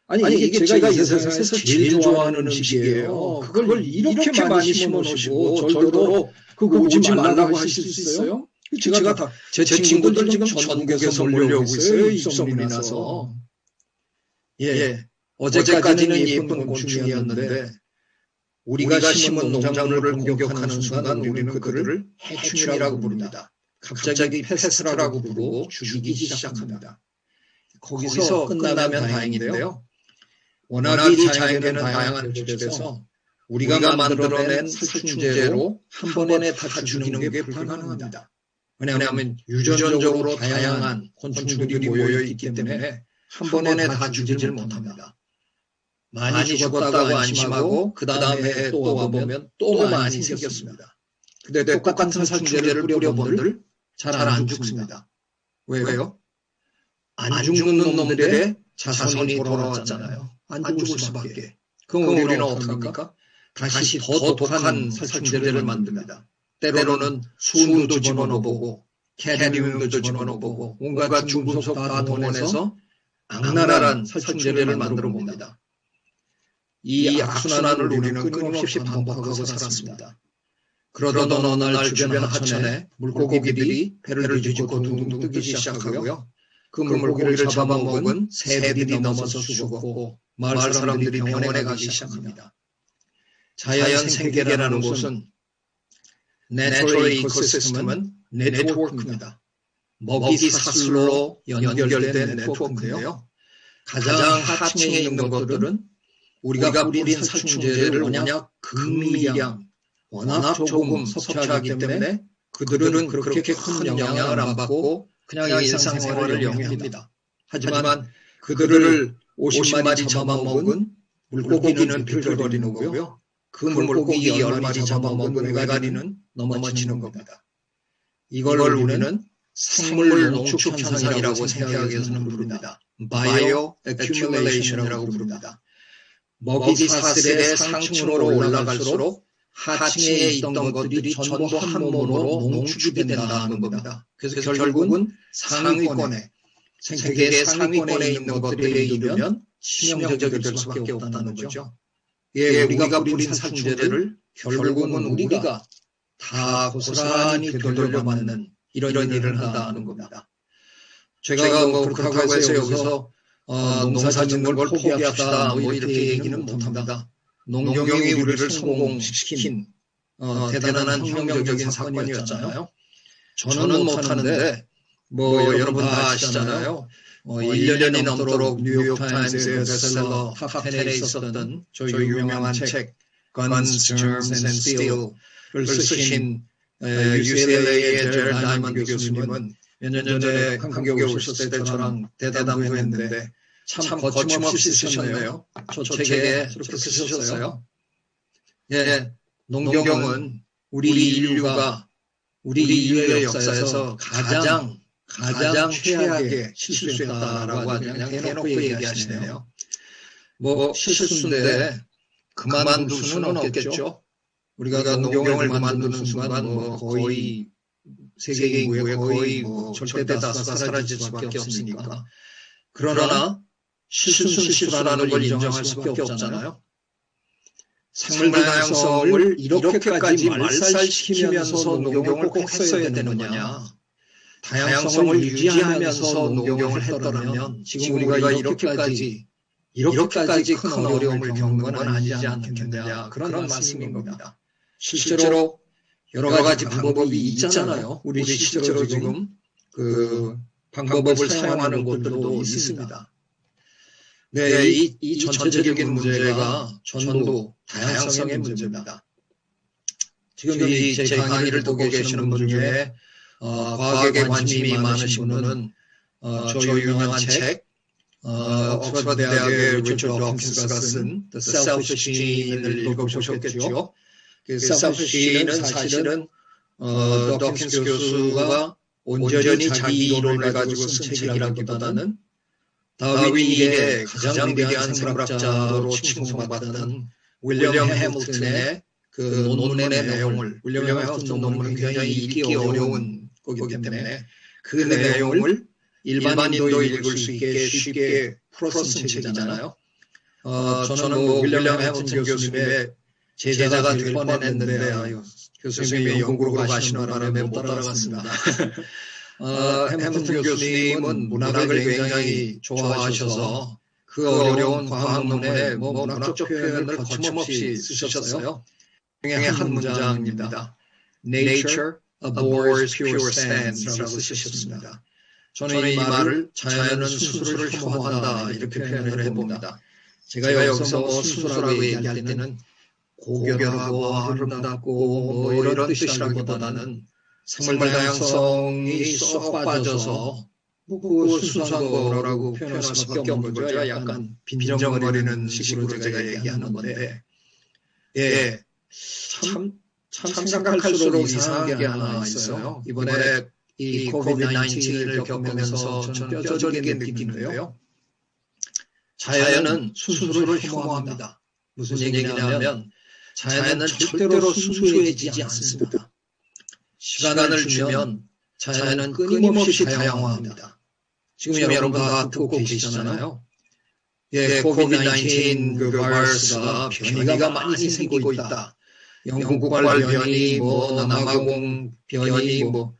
아니 이게 제가 이 세상에서 제일 좋아하는 음식이에요. 그걸 이렇게 많이 심어놓으시고 절대로 그거 오지 말라고 하실 수 있어요? 제가 다 제 친구들 지금 전국에서 몰려오고 있어요. 입소문이 나서. 예, 어제까지는 예쁜 곤충이었는데 우리가 심은 농작물을 공격하는 순간 우리는 그들을 해충이라고 부릅니다. 갑자기 페스트라고 부르고 죽이기 시작합니다. 거기서 끝나면 다행인데요. 워낙에 자연계는 다양한 곳에서 우리가 만들어낸 살충제로 한 번에 다 죽이는 게 불가능합니다. 왜냐하면 유전적으로 다양한 곤충들이 모여 있기 때문에 한 번에 다 죽이질 못합니다. 많이 죽었다고 안심하고 그 다음에 또 와보면 또 많이 생겼습니다. 근데 똑같은 살충제를 뿌려본들 잘 안 죽습니다. 왜요? 안 죽는 놈들의 자손이 돌아왔잖아요. 안 죽을 수밖에. 그럼 우리는 어떡합니까? 다시 더 독한 살충제를 만듭니다. 때로는 수은도 집어넣어보고 캐드뮴도 집어넣어보고 온갖 중금속 다 동원해서 악랄한 살충제를 만들어 봅니다. 이 악순환을 우리는 끊임없이 반복하고 살았습니다. 그러던 어느 날 주변 하천에 물고기들이 배를 뒤집고 둥둥 뜨기 시작하고요. 그 물고기를 잡아먹은 새들이 넘어서 죽었고 마을 사람들이 병원에 가기 시작합니다. 자연 생태계라는 곳은 Natural Ecosystem은 네트워크입니다. 먹이 사슬로 연결된 네트워크인데요. 가장 하층에 있는 것들은 우리가 뿌린 살충제를 워낙 극미량, 워낙 조금 섭취하기 때문에 그들은 그렇게 큰 영향을 안 받고 그냥 일상생활을 영위합니다. 하지만 그들을 50마리 잡아먹은 물고기는 비틀거리는 거고요. 그 물고기 10마리 잡아먹은 외가리는 넘어지는 겁니다. 이걸 우리는 생물 농축 현상이라고 생태학에서는 부릅니다. 바이오 애큐뮬레이션이라고 부릅니다. 먹이 사슬의 상층으로 올라갈수록 하층에 있던 것들이 전부 한 몸으로 농축이 된다는 겁니다. 그래서 결국은 상위권에, 생태계의 상위권에 있는 것들에 이르면 치명적이 될 수밖에 없다는 거죠. 예, 우리가 뿌린 살충제를 결국은 우리가 다 고스란히 되돌려받는 이런 일을 한다는 겁니다. 제가 그렇다고 해서 여기서 농사 짓는 걸 포기합시다 이렇게 얘기는 못합니다. 농경이 우리를 성공시킨 대단한 혁명적인 사건이었잖아요. 저는 못하는데 여러분 다 아시잖아요. 1년이 넘도록 뉴욕타임스의 베스트셀러 탑 10에 있었던 저 유명한 책 Guns, Germs and Steel을 쓰신 UCLA의 제럴 다이먼 교수님은 몇 년 전에 한국에 오셨을 때 저랑 대담도 했는데 참 거침없이 쓰셨네요. 저 책에 그렇게 쓰셨어요. 예, 농경은 우리 인류의 역사에서 가장 최악의 실수였다라고 그냥 대놓고 얘기하시네요. 실수인데 그만둘 수는 없겠죠. 우리가 농경을 그만두는 순간 거의 세계 인구의 거의 절대 다수가 사라질 수밖에 없으니까. 그러나 실수라는 걸 인정할 수밖에 없잖아요. 생물 다양성을 이렇게까지 말살시키면서 농경을 꼭 했어야 되는 거냐. 다양성을 유지하면서 농경을 했더라면 지금 우리가 이렇게까지 큰 어려움을 겪는 건 아니지 않겠느냐. 그런 말씀인 겁니다. 실제로 여러 가지 방법이 있잖아요. 우리 실제로 지금 그 방법을 사용하는 곳들도 있습니다. 네, 이 전체적인 문제가 전부 다양성의 문제입니다. 지금 제 강의를 듣고 계시는 분 중에 과학에 관심이 많으신 분은 저 유명한 책, 옥스퍼드 대학의 리처드 홉킨스가 쓴 The Selfish Gene을 읽어보셨겠죠. 그 Selfish Gene은 사실은 홉킨스 교수가 온전히 자기 이론을 가지고 쓴 책이라기보다는 다윈의 가장 위대한 생물학자로 칭송받았던 윌리엄 해밀턴의 그 논문의 내용을, 윌리엄 해밀턴 논문은 굉장히 읽기 어려운 거기 때문에 그 내용을 일반인도 읽을 수 있게 쉽게 풀어 쓴 책이잖아요. 저는 윌리엄 해밀턴 교수님의 제자가 될 뻔했는데 교수님이 영국으로 가시는 바람에 못 따라갔습니다. 해밀턴 교수님은 문학을 굉장히 좋아하셔서 그 어려운 과학문에 문학적 표현을 거침없이 쓰셨어요. 중에 한 문장입니다. Nature abhors pure stands라고 쓰셨습니다. 저는 이 말을 자연은 수술을 혐오한다 이렇게 표현을 해봅니다. 제가 여기서 수술하고 얘기할 때는 고결하고 아름답고 뭐 이런 뜻이라기보다는 생물 다양성이 쏙 빠져서 그 순수한 거라고 표현할 수밖에 없는 거죠. 약간 빈정거리는 식으로 제가 얘기하는 건데, 예, 참 생각할수록 이상한 게 하나 있어요. 이번에 이 코비드-19을 겪으면서 저는 뼈저리게 느끼는데요. 자연은 순수를 혐오합니다. 무슨 얘기냐면 자연은 절대로 순수해지지 않습니다. 시간을 주면 자연은 끊임없이 다양화합니다. 지금 여러분 다 듣고 계시잖아요. 예, 코비드-19 그 바이러스가 변이가 많이 생기고 있다. 영국발 변이, 뭐 남아공 변이, 뭐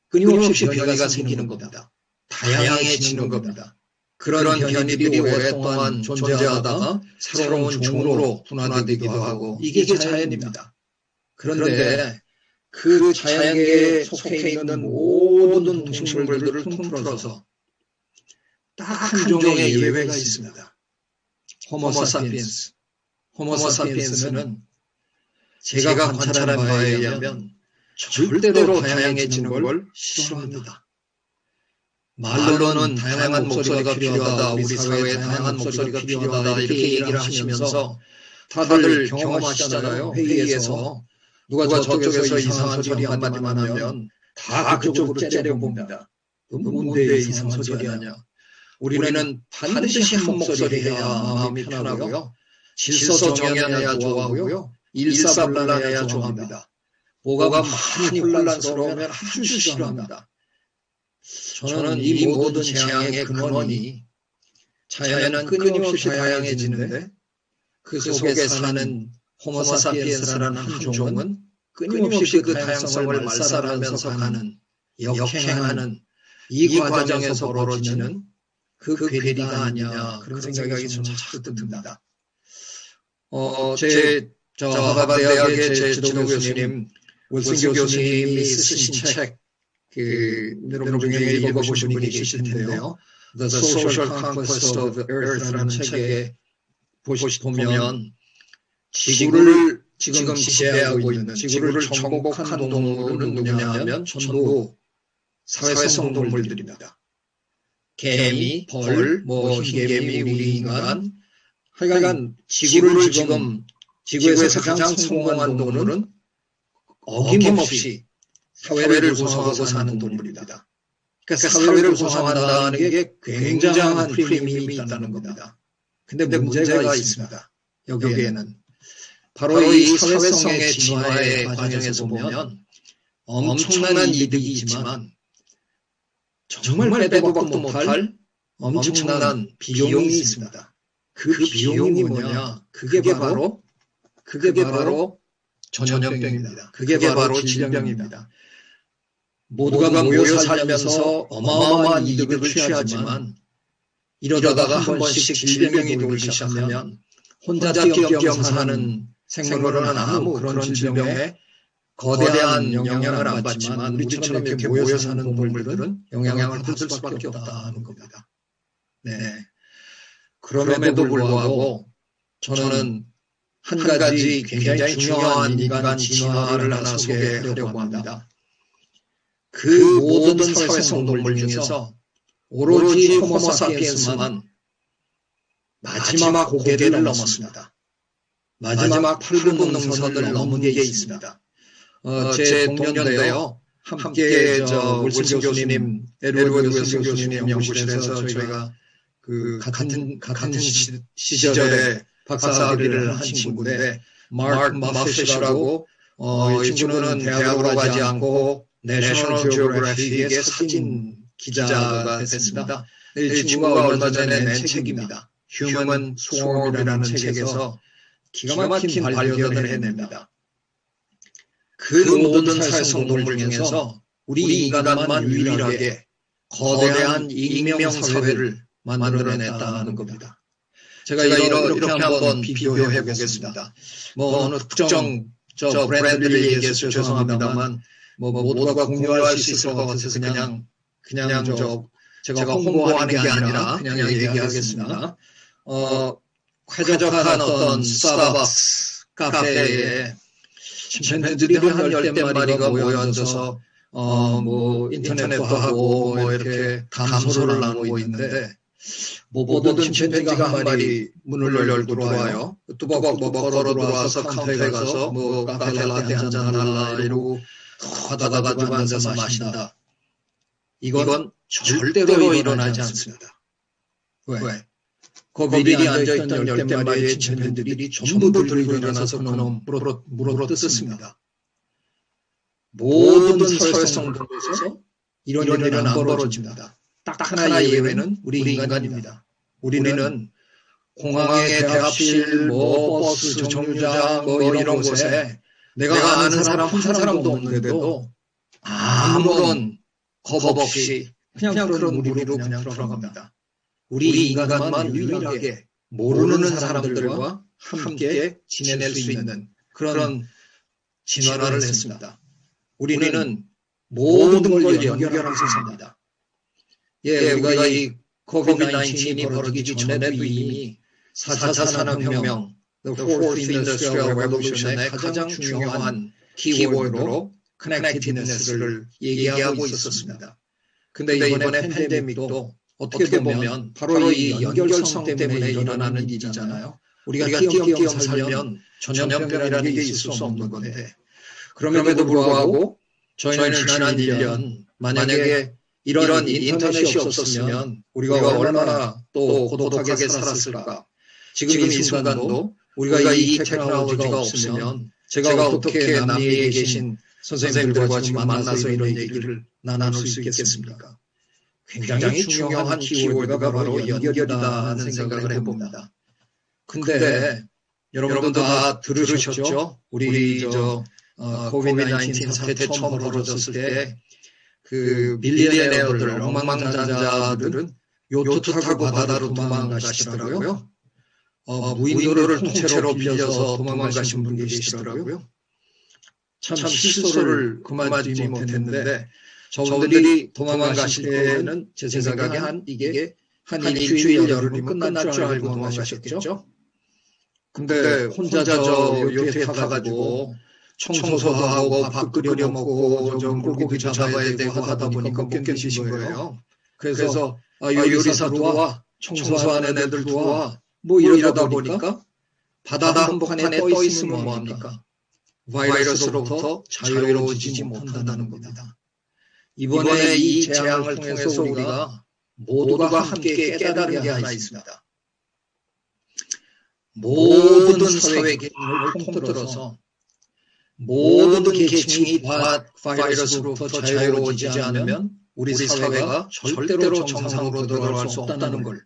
끊임없이 변이가 생기는 겁니다. 다양해지는 겁니다. 그런 변이들이 오랫동안 존재하다가 새로운 종으로 분화되기도 하고 이게 자연입니다. 그런데 그 자연계에 속해 있는 모든 동식물들을 통틀어서 딱 한 종의 예외가 있습니다. 호모사피엔스. 호모사피엔스는 제가 관찰한 바에 의하면 절대로 다양해지는 걸 싫어합니다. 말로는 다양한 목소리가 필요하다, 우리 사회에 다양한 목소리가 필요하다 이렇게 얘기를 하시면서 다들 경험하시잖아요. 회의에서 누가 저쪽에서 이상한 소리 한마디만 하면 다 그쪽으로 째려봅니다. 뭔데 이상한 소리 하냐. 우리는 반드시 한 목소리 해야 마음이 편하고요. 질서정연해야 좋아하고요. 일사불란해야 좋아합니다. 뭐가 많이 혼란스러우면 아주 싫어합니다. 저는 이 모든 재앙의 근원이 자연은 끊임없이 다양해지는데 그 속에 사는 호모사피엔스라는 한 종은 끊임없이 그 다양성을 말살하면서 가는, 역행하는 이 과정에서 벌어지는 그 괴리가 아니냐 그런 생각이 저는 자꾸 듭니다. 저 하버드 대학의 제 지도 교수님 윌슨 교수님이 쓰신 책, 여러분 중에 읽어보신 분이 계실 텐데요. The Social Conquest of the Earth라는 책에 보면 지구를 지금 지배하고 있는, 지구를 정복한 동물은 누구냐면 전부 사회성 동물들입니다. 개미, 벌, 흰개미, 우리 인간, 하여간 지구를 지금 지구에서 가장 성공한 동물은 어김없이 사회를 구성하고 사는 동물입니다. 그러니까 사회를 구성한다는 게 굉장한 프리미엄이 있다는 겁니다. 근데 문제가 있습니다. 여기에는. 바로 이 사회성의 진화의 과정에서 보면 엄청난 이득이 있지만 정말 빼도 박도 못할 엄청난 비용이 있습니다. 그 비용이 뭐냐? 그게 바로 전염병입니다. 그게 바로 질병입니다. 모두가 모여 살면서 어마어마한 이득을 취하지만 이러다가 한 번씩 질병이 돌기 시작하면 혼자 띄엄띄엄 사는 생물은 아무 그런 질병에 거대한 영향을 안 받지만 우리처럼 이렇게 모여 사는 동물들은 영향을 받을 수밖에 없다는 겁니다. 네. 그럼에도 불구하고 저는 한 가지 굉장히 중요한 인간 진화를 하나 소개하려고 합니다. 그 모든 사회성 동물 중에서 오로지 호모사피엔스만 마지막 고개를 넘었습니다. 마지막 붉은 능선을 넘은 게 있습니다. 제 동료인데요. 함께 윌슨 교수님, 에드워드 윌슨 교수님 연구실에서 저희가 같은 시절에 박사학위를 한 친구인데, 마크 마핏이라고, 이 친구는 대학으로 가지 않고 내셔널 지오그래픽의 사진 기자가 됐습니다. 이 친구가 얼마 전에 낸 책입니다. 휴먼 스웜이라는 책에서 기가 막힌 발견을 해냅니다. 그 모든 사회성 동물 중에서 우리 인간만 유일하게 거대한 익명 사회를 만들어냈다는 겁니다. 제가 이렇게 한번 비교해 보겠습니다. 어느 특정 브랜드를 얘기해서 죄송합니다만 모두가 공유할 수 있을 것 같아서 그냥 제가 홍보하는 게 아니라 그냥 얘기하겠습니다. 쾌적한 어떤 스타벅스 카페에 침팬지들이 한 10마리가 모여 앉아서 인터넷도 하고 이렇게 담소를 나누고 있는데 모든 침팬지가 한 마리 문을 열고 들어와요. 뚜벅뚜벅 걸어 들어와서 카운터에 가서 카페 라떼 한잔 하나 이러고 하다가 가지고 앉아서 마신다. 이건 절대로 일어나지 않습니다. 왜? 그 미리 앉아있던 10마리의 침팬지들이 전부 들고 일어나서 그놈 물어 뜯습니다. 모든 사회성 분에서 이런 일은 안 벌어집니다. 딱 하나 예외는 우리 인간입니다. 우리는 공항의 대합실, 버스 정류장 이런 곳에 내가 아는 사람 한 사람도 없는데도 아무런 겁 없이 그냥 그런 우리로 그냥 들어갑니다. 우리 인간만 유일하게 모르는 사람들과 함께 지낼 수 있는 그런 진화를 했습니다. 우리는 모든 걸 연결하면서 삽니다. 우리가 이 COVID-19이 벌어지기 전에도 이미 4차 산업혁명, The Fourth Industrial Revolution의 가장 중요한 키워드로 Connectedness를 얘기하고 있었습니다. 근데 이번에 팬데믹도 어떻게 보면 바로 이 연결성 때문에 일어나는 일이잖아요. 우리가 띄엄띄엄 살면 전염병이라는 게 있을 수 없는 건데 그럼에도 불구하고 저희는 지난 1년 만약에 이런 인터넷이 없었으면 우리가 얼마나 또 고독하게 살았을까. 지금 이 순간도 우리가 이 테크놀로지가 없으면 제가 어떻게 남미에 계신 선생님들과 지금 만나서 이런 얘기를 나눌 수 있겠습니까? 굉장히 중요한 키워드가 바로 연결이다 하는 생각을 해봅니다. 근데 여러분도 다 들으셨죠? 우리 코비드-19 사태 처음 벌어졌을 때 그 밀리어네어들, 억만장자들은 요트 타고 바다로 도망가시더라고요. 무인도를 통째로 빌려서 도망가신 분이 계시더라고요. 참 실소를 그만두지 못했는데 저분들이 도망가실 때는 제 생각에 이게 한 일주일 열흘이면 끝날 줄 알고 도망가셨겠죠. 근데 혼자 요트에 타가지고 청소도 하고 밥 끓여 먹고 물고기도 잡아야 되고 하다 보니까 못 견디신 거예요. 그래서 요리사 들어와, 청소하는 애들 들어와 이러다 보니까 바다 한복판에 떠 있으면 뭐합니까? 바이러스로부터 자유로워지지 못한다는 겁니다. 이번에 이 재앙을 통해서 우리가 모두가 함께 깨달은 게 하나 있습니다. 모든 사회 계층을 통틀어서 모든 계층이 다 바이러스로부터 자유로워지지 않으면 우리 사회가 절대로 정상으로 돌아갈 수 없다는 걸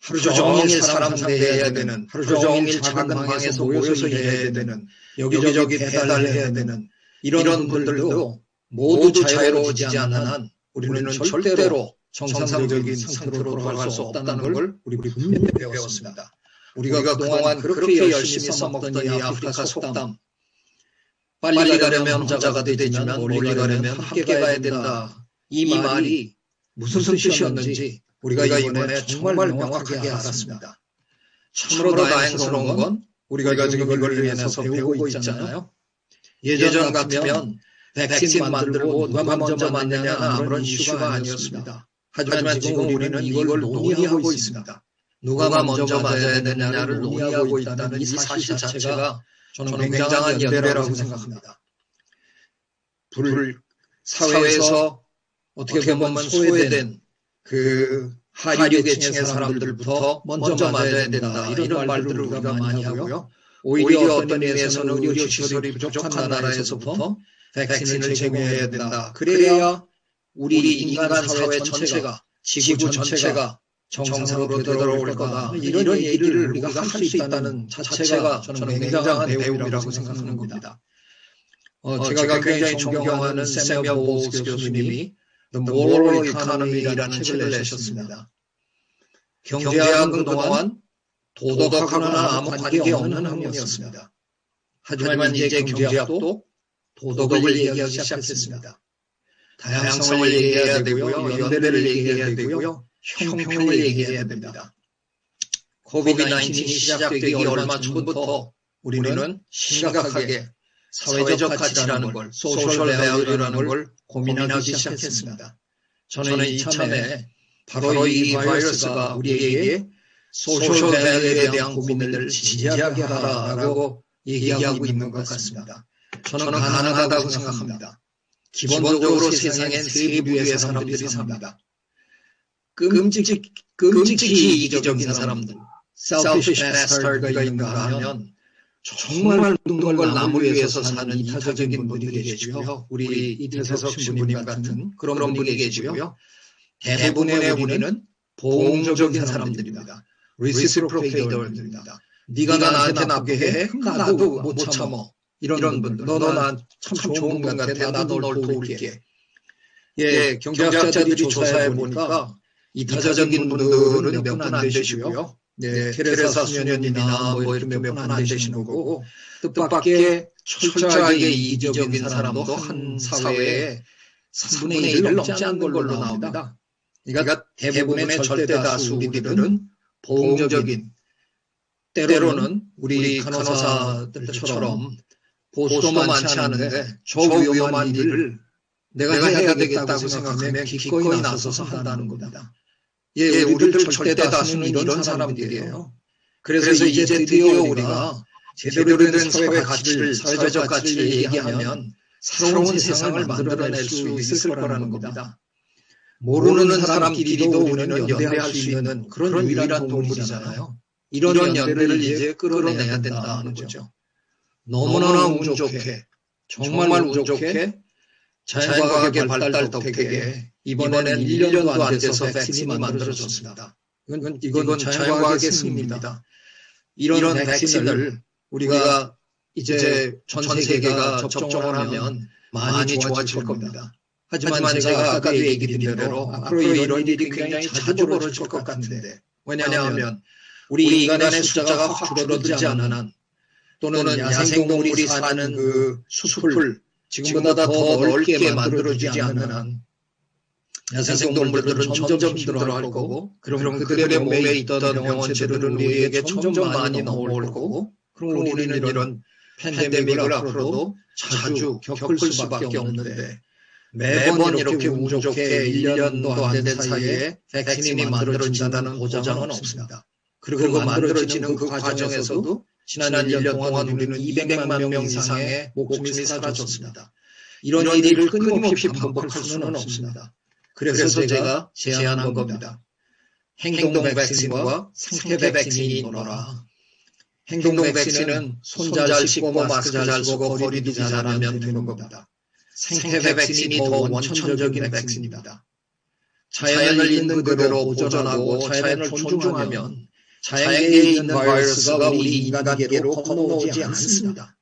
하루 종일 사람 상대해야 되는, 하루 종일 작은 방에서 모여서 일해야 되는, 여기저기 배달해야 되는 이런 분들도 모두 자유로워지지 않는 한 우리는 절대로 정상적인 상태로 돌아갈 수 없다는 걸 우리 분명히 배웠습니다. 우리가 그동안 그렇게 열심히 써먹던 이 아프리카 속담, 빨리 가려면 혼자가 되지만 멀리 가려면 함께 가야 된다. 이 말이 무슨 뜻이었는지 우리가 이번에 정말 명확하게 알았습니다. 참으로 다행스러운 건 우리가 지금 이걸 인해서 배우고 있잖아요. 예전 같으면 백신 만들고 누가 먼저 맞느냐는 아무런 이슈가 아니었습니다. 하지만 지금 우리는 이걸 논의하고 있습니다. 누가 먼저 맞아야 되느냐를 논의하고 있다는 이 사실 자체가 저는 굉장한 연대라고 생각합니다. 사회에서 어떻게 보면 소외된 그 하류 계층의 사람들부터 먼저 맞아야 된다. 이런 말들을 우리가 많이 하고요. 오히려 어떤 의미에서는 의료시설이 부족한 나라에서부터 백신을 제공해야 된다. 그래야 우리 인간 사회 전체가, 지구 전체가 정상으로 되돌아올 거다. 이런 얘기를 우리가 할 수 있다는 자체가 저는 굉장한 배움이라고 생각하는 겁니다. 제가 굉장히 존경하는 세뮤얼 볼스 교수님이 The Moral Economy라는 책을 내셨습니다. 경제학은 그동안 도덕하거나 아무 관계없는 학문이었습니다. 하지만 이제 경제학도 도덕을 얘기하기 시작했습니다. 다양성을 얘기해야 되고요. 연대를 얘기해야 되고요. 형평을 얘기해야 됩니다. 코비드-19이 시작되기 얼마 전부터 우리는 심각하게 사회적 가치라는 걸, 소셜 밸류라는 걸 고민하기 시작했습니다. 저는 이참에 바로 이 바이러스가 우리에게 소셜 밸류에 대한 고민을 진지하게 하라라고 얘기하고 있는 것 같습니다. 저는 가능하다고 생각합니다. 기본적으로 세상엔 세 부류의 사람들이 삽니다. 끔찍히 이기적인 사람들, selfish bastard가 있는가 하면 정말 모든 걸 남을 위해서 사는 이타적인 분들이 계시고요. 우리 이태석 신부님 같은 그런 분이 계시고요. 대부분의 우리는 보응적인 사람들입니다. reciprocator입니다. 네가 나한테 나쁘게 해? 나도 못 참어. 이런 분들. 너 난 참 좋은 분 같아. 나도 널 도울게. 예, 경제학자들이 조사해 보니까 이타적인 분들은 몇 분 안 되시고요. 네, 테레사 수녀님이나 뭐 이렇게 몇 분 안 되시는 거고, 뜻밖의 철저하게 이기적인 사람도 한 사회에 3분의 1을 넘지 않는 걸로 나옵니다. 그러니까 대부분의 절대 다수 우리들은 보응적인, 때로는 우리 간호사들처럼 보수도 많지 않은데 저 위험한 일을 내가 해야 되겠다고 생각하면 기꺼이 나서서 한다는 겁니다. 예, 우리들 절대 다수는 이런 사람들이에요. 그래서 이제 드디어 우리가 제대로 된 사회 가치를, 사회적 가치를 얘기하면 새로운 세상을 만들어낼 수 있을 거라는 겁니다. 모르는 사람끼리도 우리는 연대할 수 있는 그런 유일한 동물이잖아요. 이런 연대를 이제 끌어내야 된다는 거죠. 너무나 운 좋게, 정말 운 좋게 자연과학의 발달 덕택에 이번에는 1년도 안 돼서 백신이 만들어졌습니다. 이건 자연과학의 승리입니다. 이런 백신을 우리가 이제 전 세계가 접종을 하면 많이 좋아질 겁니다. 하지만 제가 아까도 얘기드린 대로 앞으로 이런 일이 굉장히 자주 벌어질 것 같은데, 왜냐하면 우리 인간의 숫자가 확 줄어들지 않는 한, 또는 야생동물이 사는 그 숲을 지금보다 더 넓게 만들어주지 않는 한 야생동물들은 점점 힘들어할 거고, 그럼 그들의 몸에 있던 병원체들은 우리에게 점점 많이 나올 거고, 그럼 우리는 이런 팬데믹을 앞으로도 자주 겪을 수밖에 없는데, 매번 이렇게 운 좋게 1년도 안 된 사이에 백신이 만들어진다는 보장은 없습니다. 그리고 만들어지는 그 과정에서도 지난 1년 동안 우리는 200만 명 이상의 목숨이 사라졌습니다. 이런 일을 끊임없이 반복할 수는 없습니다. 그래서 제가 제안한 겁니다. 행동 백신과 생태 백신이 있노라. 행동 백신은 손 잘 씻고 마스크 잘 쓰고 거리두기 잘하면 되는 겁니다. 생태 백신이 더 원천적인 백신입니다. 자연을 있는 그대로 보존하고 자연을 존중하면 자연계에 있는 바이러스가 우리 인간계로 건너오지 않습니다.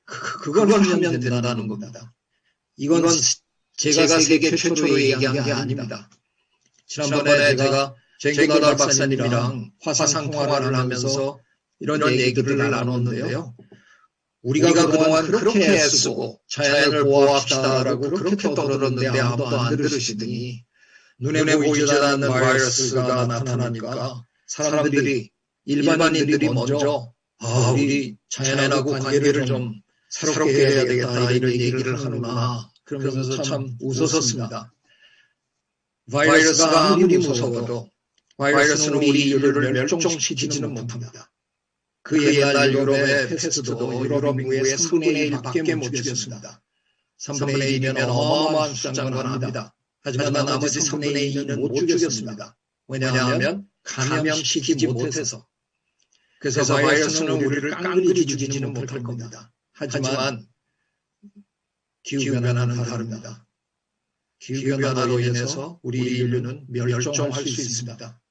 그걸 하면 된다는 겁니다. 이건 제가 세계 최초로 얘기한 게 아닙니다. 지난번에 제가 쟁기나달 박사님이랑 화상 통화를 하면서 이런 얘기들을 나눴는데요. 우리가 그동안 그렇게 애쓰고 자연을 보호합시다라고 그렇게 떠들었는데 아무도 안 들으시더니 눈에 보이지 않는 바이러스가 나타나니까 사람들이, 일반인들이 먼저 우리 자연하고 관계를 좀 새롭게 해야 되겠다 이런 얘기를 하는구나. 그러면서 참 웃었습니다. 바이러스가 아무리 무서워도 바이러스는 우리 인류를 멸종시키지는 못합니다. 그 옛날 유럽의 패스트도 유럽 인구의 3분의 1밖에 못 죽였습니다. 3분의 1이면 어마어마한 숫자인 건 압니다. 하지만 나머지 3분의 2는 못 죽였습니다. 왜냐하면 감염시키지 못해서. 그래서 바이러스는 우리를 깡그리 죽이지는 못할 겁니다. 하지만 기후변화는 다릅니다. 기후변화로 인해서 우리 인류는 멸종할 수 있습니다.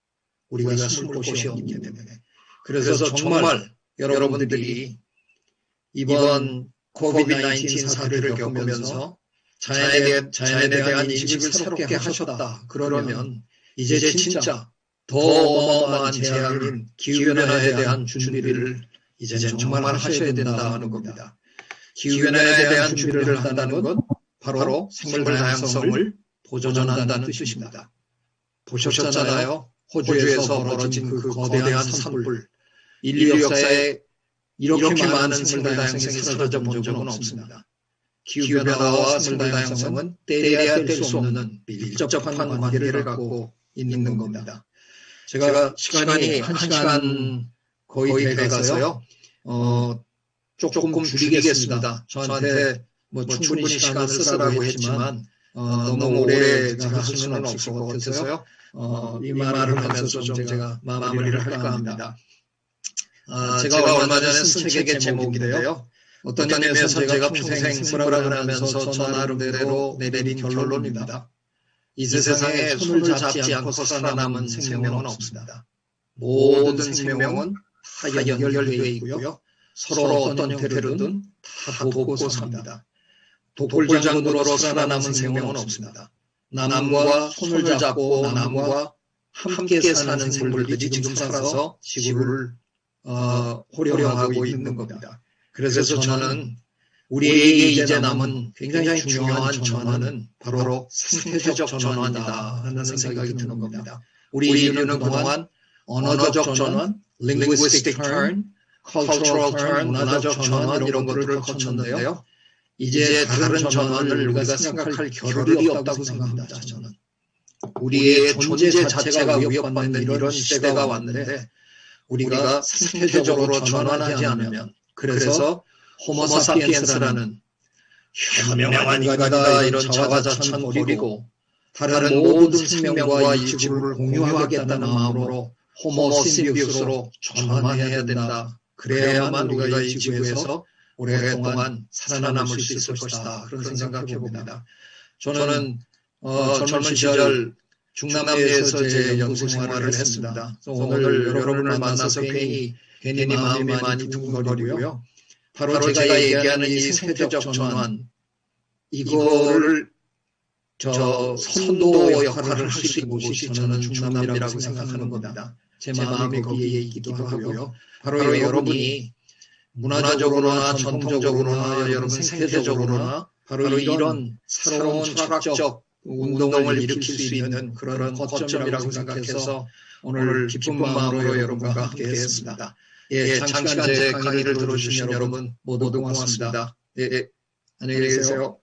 우리가 숨을 곳이 없기 때문에. 그래서 정말 여러분들이 이번 코비드-19 사태를 겪으면서 자연에 대한 인식을 새롭게 하셨다. 그러면 이제 진짜 더 어마어마한 재앙인 기후변화에 대한 준비를 이제 정말 하셔야 된다는 겁니다. 기후변화에 대한 준비를 한다는 건 바로 생물 다양성을 보존한다는 뜻입니다. 보셨잖아요. 호주에서 벌어진 그 거대한 산불. 인류 역사에 이렇게 많은 생물 다양성이 사라져 본 적은 없습니다. 기후변화와 생물 다양성은 떼야 뗄 수 없는 밀접한 관계를 갖고 있는 겁니다. 제가 시간이 1시간 거의 돼가서요. 조금 줄이겠습니다. 저한테 충분히 시간을 쓰라고 했지만 너무 오래 제가 할 수는 없을 것 같아서요. 이 말을 하면서 좀 제가 마무리를 할까 합니다. 제가 얼마 전에 쓴 책의 제목인데요. 어떤 의미에서 제가 평생 생물학을 하면서 저 나름대로 내린 결론입니다. 이 세상에 손을 잡지 않고서 살아남은 생명은 없습니다. 모든 생명은 다 연결되어 있고요. 서로 어떤 형태로든 다 돕고 삽니다. 독불장군으로 살아남은 생명은 없습니다. 남과 손을 잡고 남과 함께 사는 생물들이 지금 살아서 지구를 호령하고 있는 겁니다. 그래서 저는 우리에게 이제 남은 굉장히 중요한 전환은 바로 생태적 전환이다 하는 생각이 드는 겁니다. 우리 인류는 그동안 언어적 전환, linguistic turn, cultural turn, 문화적 전환 이런 것들을 거쳤는데요. 이제 다른 전환을 우리가 생각할 겨를이 없다고 생각합니다. 저는 우리의 존재 자체가 위협받는 이런 시대가 왔는데 우리가 생태적으로 전환하지 않으면 그래서 호모사피엔스라는 현명한 인간이다 이런 자화자찬 버리고 다른 모든 생명과 이 지구를 공유하겠다는 마음으로 호모심비우스로 전환해야 된다. 그래야만 우리가 이 지구에서 오랫동안 살아남을 수 있을 것이다. 그런 생각해 봅니다. 저는 젊은 시절 중남미에서 제 연구 생활을 했습니다. 오늘 여러분을 만나서 괜히 마음이 많이 두근거리고요. 바로 제가 얘기하는 이 생태적 전환, 이거를 선도 역할을 할 수 있는 곳이 저는 중남미라고 생각하는 겁니다. 제 마음이 거기에 있기도 하고요. 바로 여러분이 문화적으로나 전통적으로나 여러분 생태적으로나 바로 이런 새로운 철학적 운동을 일으킬 수 있는 그런 거점이라고 생각해서 오늘 기쁜 마음으로 여러분과 함께 했습니다. 장시간 제 강의를 들어주신 여러분 모두 고맙습니다. 안녕히 계세요.